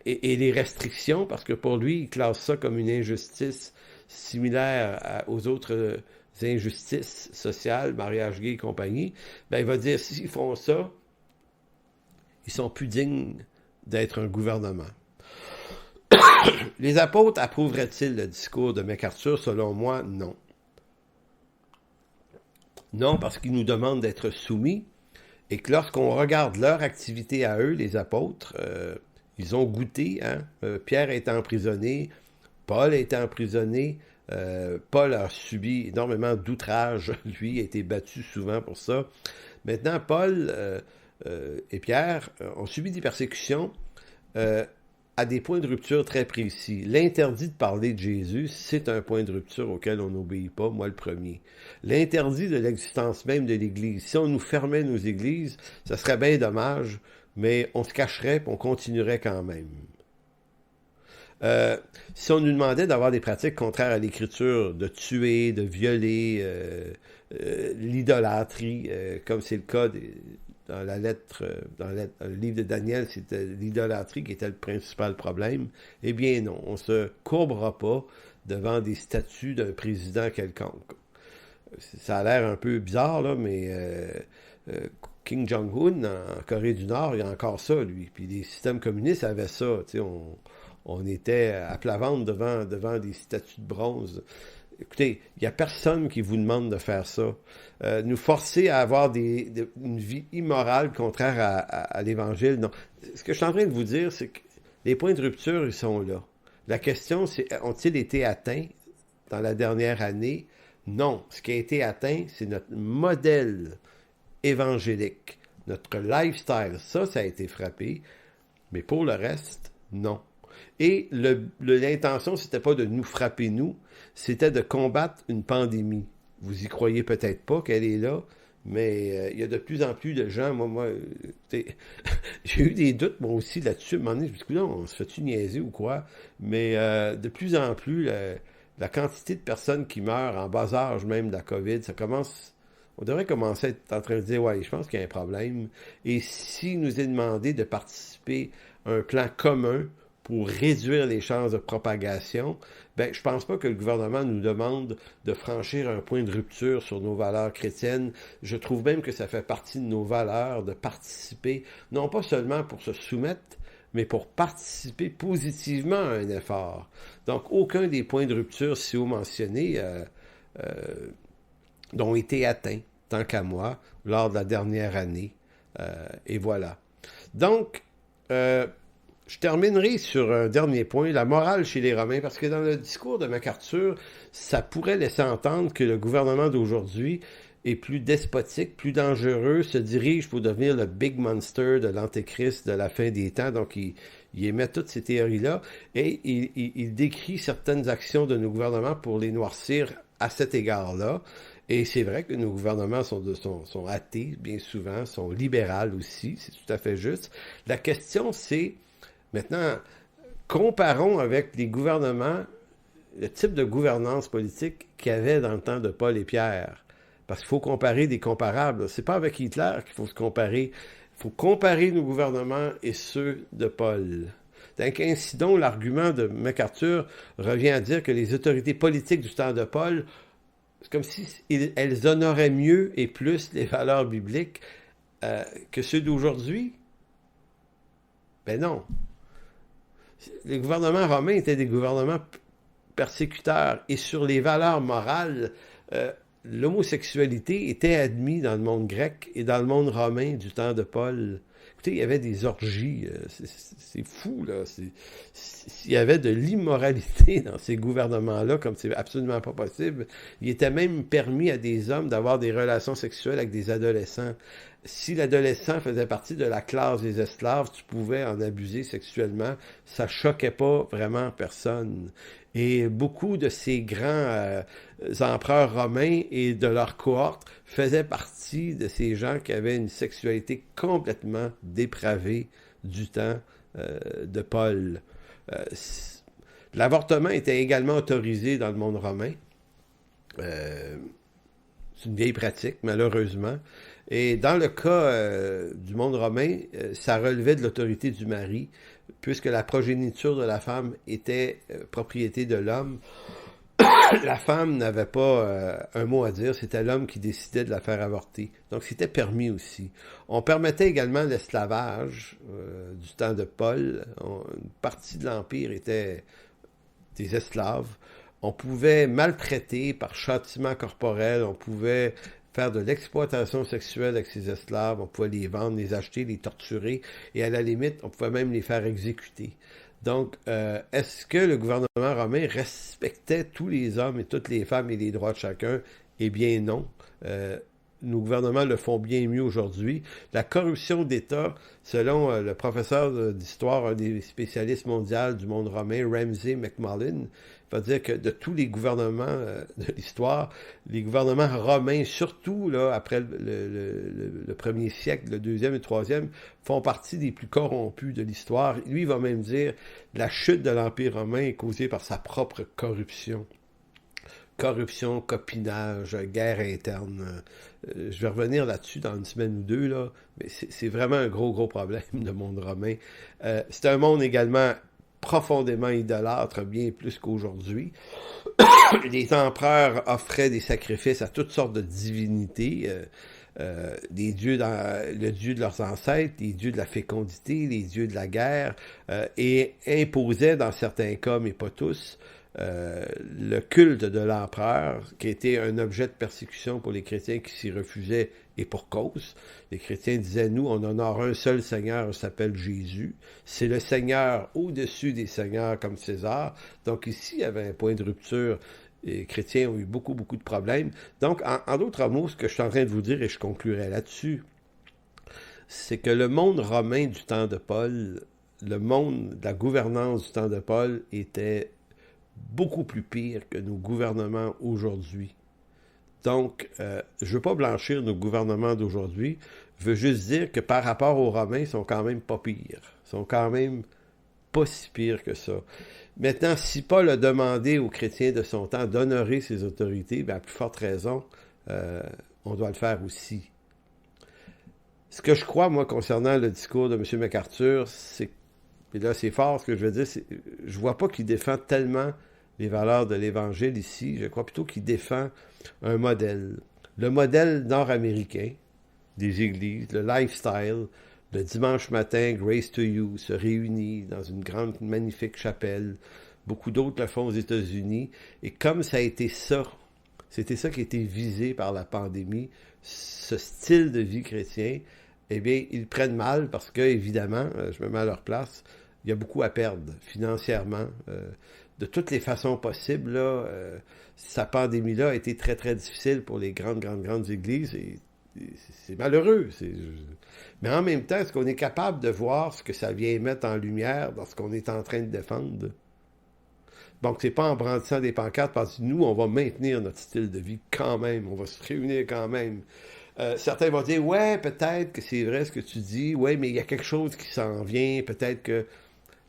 et les restrictions, parce que pour lui, il classe ça comme une injustice similaire aux autres injustices sociales, mariage gay et compagnie, il va dire, s'ils font ça, ils sont plus dignes d'être un gouvernement. Les apôtres approuveraient-ils le discours de MacArthur? Selon moi, non. Non, parce qu'ils nous demandent d'être soumis, et que lorsqu'on regarde leur activité à eux, les apôtres, ils ont goûté, Pierre a été emprisonné, Paul a été emprisonné, Paul a subi énormément d'outrages, lui a été battu souvent pour ça. Maintenant, Paul et Pierre ont subi des persécutions à des points de rupture très précis. L'interdit de parler de Jésus, c'est un point de rupture auquel on n'obéit pas, moi le premier. L'interdit de l'existence même de l'Église. Si on nous fermait nos églises, ça serait bien dommage, mais on se cacherait et on continuerait quand même. Si on nous demandait d'avoir des pratiques contraires à l'Écriture, de tuer, de violer, l'idolâtrie, comme c'est le cas dans le livre de Daniel, c'était l'idolâtrie qui était le principal problème, eh bien non, on ne se courbera pas devant des statues d'un président quelconque. Ça a l'air un peu bizarre, là, mais Kim Jong-un, en Corée du Nord, il y a encore ça, lui. Puis les systèmes communistes avaient ça, tu sais, on était à plat ventre devant des statues de bronze. Écoutez, il n'y a personne qui vous demande de faire ça. Nous forcer à avoir une vie immorale contraire à l'Évangile, non. Ce que je suis en train de vous dire, c'est que les points de rupture, ils sont là. La question, c'est, ont-ils été atteints dans la dernière année? Non. Ce qui a été atteint, c'est notre modèle évangélique, notre lifestyle. Ça a été frappé, mais pour le reste, non. Et l'intention, c'était pas de nous frapper, nous, c'était de combattre une pandémie. Vous y croyez peut-être pas qu'elle est là, Mais il y a de plus en plus de gens, j'ai eu des doutes moi aussi là-dessus. À un moment donné, je me suis dit, là, on se fait-tu niaiser ou quoi? Mais de plus en plus, la quantité de personnes qui meurent en bas âge même de la COVID, on devrait commencer à être en train de dire, ouais, je pense qu'il y a un problème. Et s'il nous est demandé de participer à un plan commun pour réduire les chances de propagation, ben, je pense pas que le gouvernement nous demande de franchir un point de rupture sur nos valeurs chrétiennes. Je trouve même que ça fait partie de nos valeurs de participer, non pas seulement pour se soumettre, mais pour participer positivement à un effort. Donc, aucun des points de rupture si haut mentionnés n'ont été atteints, tant qu'à moi, lors de la dernière année. Et voilà. Donc, je terminerai sur un dernier point, la morale chez les Romains, parce que dans le discours de MacArthur, ça pourrait laisser entendre que le gouvernement d'aujourd'hui est plus despotique, plus dangereux, se dirige pour devenir le big monster de l'antéchrist de la fin des temps. Donc, il émet toutes ces théories-là et il décrit certaines actions de nos gouvernements pour les noircir à cet égard-là. Et c'est vrai que nos gouvernements sont athées, bien souvent, sont libérales aussi, c'est tout à fait juste. La question, c'est, maintenant, comparons avec les gouvernements, le type de gouvernance politique qu'il y avait dans le temps de Paul et Pierre. Parce qu'il faut comparer des comparables. C'est pas avec Hitler qu'il faut se comparer. Il faut comparer nos gouvernements et ceux de Paul. Donc, ainsi donc, l'argument de MacArthur revient à dire que les autorités politiques du temps de Paul, c'est comme si elles honoraient mieux et plus les valeurs bibliques que ceux d'aujourd'hui. Ben non. Les gouvernements romains étaient des gouvernements persécuteurs. Et sur les valeurs morales, l'homosexualité était admise dans le monde grec et dans le monde romain du temps de Paul. Écoutez, il y avait des orgies, c'est fou, là. Il y avait de l'immoralité dans ces gouvernements-là, comme c'est absolument pas possible. Il était même permis à des hommes d'avoir des relations sexuelles avec des adolescents. Si l'adolescent faisait partie de la classe des esclaves, tu pouvais en abuser sexuellement. Ça choquait pas vraiment personne. Et beaucoup de ces grands empereurs romains et de leur cohorte faisaient partie de ces gens qui avaient une sexualité complètement dépravée du temps de Paul. L'avortement était également autorisé dans le monde romain. C'est une vieille pratique, malheureusement. Et dans le cas du monde romain, ça relevait de l'autorité du mari, puisque la progéniture de la femme était propriété de l'homme. La femme n'avait pas un mot à dire, c'était l'homme qui décidait de la faire avorter. Donc c'était permis aussi. On permettait également l'esclavage du temps de Paul. Une partie de l'Empire était des esclaves. On pouvait maltraiter par châtiment corporel, on pouvait faire de l'exploitation sexuelle avec ces esclaves, on pouvait les vendre, les acheter, les torturer, et à la limite, on pouvait même les faire exécuter. Donc, est-ce que le gouvernement romain respectait tous les hommes et toutes les femmes et les droits de chacun? Eh bien non. Nos gouvernements le font bien mieux aujourd'hui. La corruption d'État, selon le professeur d'histoire, un des spécialistes mondiaux du monde romain, Ramsay MacMullen, va dire que de tous les gouvernements de l'histoire, les gouvernements romains, surtout là après le premier siècle, le deuxième et le troisième, font partie des plus corrompus de l'histoire. Lui, il va même dire que la chute de l'Empire romain est causée par sa propre corruption. Corruption, copinage, guerre interne. Je vais revenir là-dessus dans une semaine ou deux, là, mais c'est vraiment un gros problème, le monde romain. C'est un monde également profondément idolâtre, bien plus qu'aujourd'hui. Les empereurs offraient des sacrifices à toutes sortes de divinités, les dieux le dieu de leurs ancêtres, les dieux de la fécondité, les dieux de la guerre, et imposaient dans certains cas, mais pas tous, le culte de l'empereur, qui était un objet de persécution pour les chrétiens qui s'y refusaient, et pour cause. Les chrétiens disaient, nous, on honore un seul Seigneur, il s'appelle Jésus. C'est le Seigneur au-dessus des seigneurs comme César. Donc ici, il y avait un point de rupture. Les chrétiens ont eu beaucoup de problèmes. Donc, en d'autres mots, ce que je suis en train de vous dire, et je conclurai là-dessus, c'est que le monde romain du temps de Paul, le monde de la gouvernance du temps de Paul était beaucoup plus pire que nos gouvernements aujourd'hui. Donc, je ne veux pas blanchir nos gouvernements d'aujourd'hui. Je veux juste dire que par rapport aux Romains, ils sont quand même pas pires. Ils sont quand même pas si pires que ça. Maintenant, si Paul a demandé aux chrétiens de son temps d'honorer ses autorités, bien, à plus forte raison, on doit le faire aussi. Ce que je crois, moi, concernant le discours de M. MacArthur, c'est, et là c'est fort ce que je veux dire, c'est, je vois pas qu'il défend tellement les valeurs de l'Évangile ici, je crois plutôt qu'il défend un modèle. Le modèle nord-américain des églises, le lifestyle, le dimanche matin, Grace to You, se réunit dans une grande, magnifique chapelle. Beaucoup d'autres le font aux États-Unis. Et comme ça a été ça, c'était ça qui a été visé par la pandémie, ce style de vie chrétien, eh bien, ils prennent mal parce que, évidemment, je me mets à leur place, il y a beaucoup à perdre financièrement, de toutes les façons possibles. Là, sa pandémie-là a été très, très difficile pour les grandes églises et c'est malheureux. Mais en même temps, est-ce qu'on est capable de voir ce que ça vient mettre en lumière dans ce qu'on est en train de défendre? Donc, c'est pas en brandissant des pancartes parce que nous, on va maintenir notre style de vie quand même, on va se réunir quand même. Certains vont dire, ouais, peut-être que c'est vrai ce que tu dis, ouais, mais il y a quelque chose qui s'en vient, peut-être que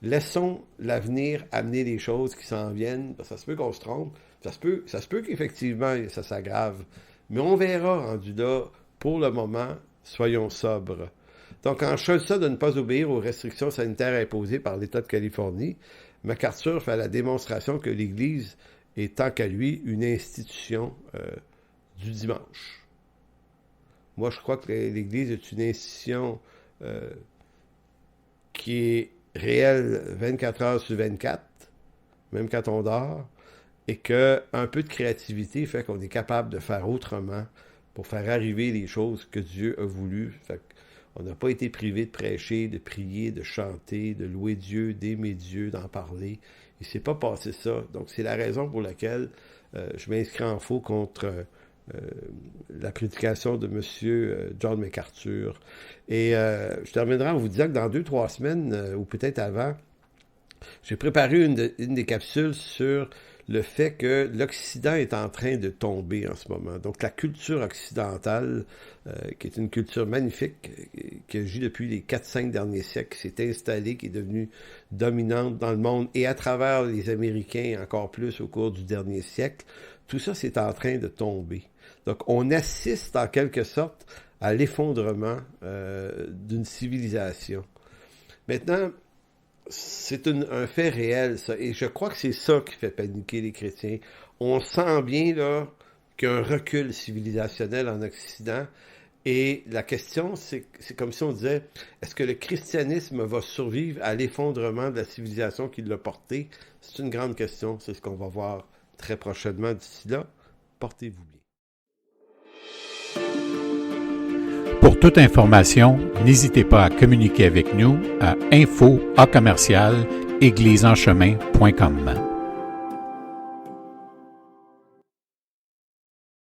laissons l'avenir amener les choses qui s'en viennent. Ça se peut qu'on se trompe, ça se peut qu'effectivement ça s'aggrave, mais on verra rendu là. Pour le moment, soyons sobres. Donc, en choisissant de ne pas obéir aux restrictions sanitaires imposées par l'État de Californie, MacArthur fait la démonstration que l'Église est, tant qu'à lui, une institution du dimanche. Moi, je crois que l'Église est une institution qui est réelle 24 heures sur 24, même quand on dort, et qu'un peu de créativité fait qu'on est capable de faire autrement pour faire arriver les choses que Dieu a voulu. Fait qu'on n'a pas été privé de prêcher, de prier, de chanter, de louer Dieu, d'aimer Dieu, d'en parler. Il ne s'est pas passé ça. Donc, c'est la raison pour laquelle je m'inscris en faux contre la prédication de M. John MacArthur. Et je terminerai en vous disant que dans 2-3 semaines, ou peut-être avant, j'ai préparé une des capsules sur le fait que l'Occident est en train de tomber en ce moment. Donc, la culture occidentale, qui est une culture magnifique, qui agit depuis les 4-5 derniers siècles, qui s'est installée, qui est devenue dominante dans le monde, et à travers les Américains encore plus au cours du dernier siècle, tout ça, c'est en train de tomber. Donc, on assiste en quelque sorte à l'effondrement d'une civilisation. Maintenant, c'est un fait réel, ça, et je crois que c'est ça qui fait paniquer les chrétiens. On sent bien là qu'il y a un recul civilisationnel en Occident, et la question, c'est comme si on disait, est-ce que le christianisme va survivre à l'effondrement de la civilisation qui l'a porté? C'est une grande question, c'est ce qu'on va voir très prochainement. D'ici là, portez-vous bien. Pour toute information, n'hésitez pas à communiquer avec nous à info@églisesenchemin.com.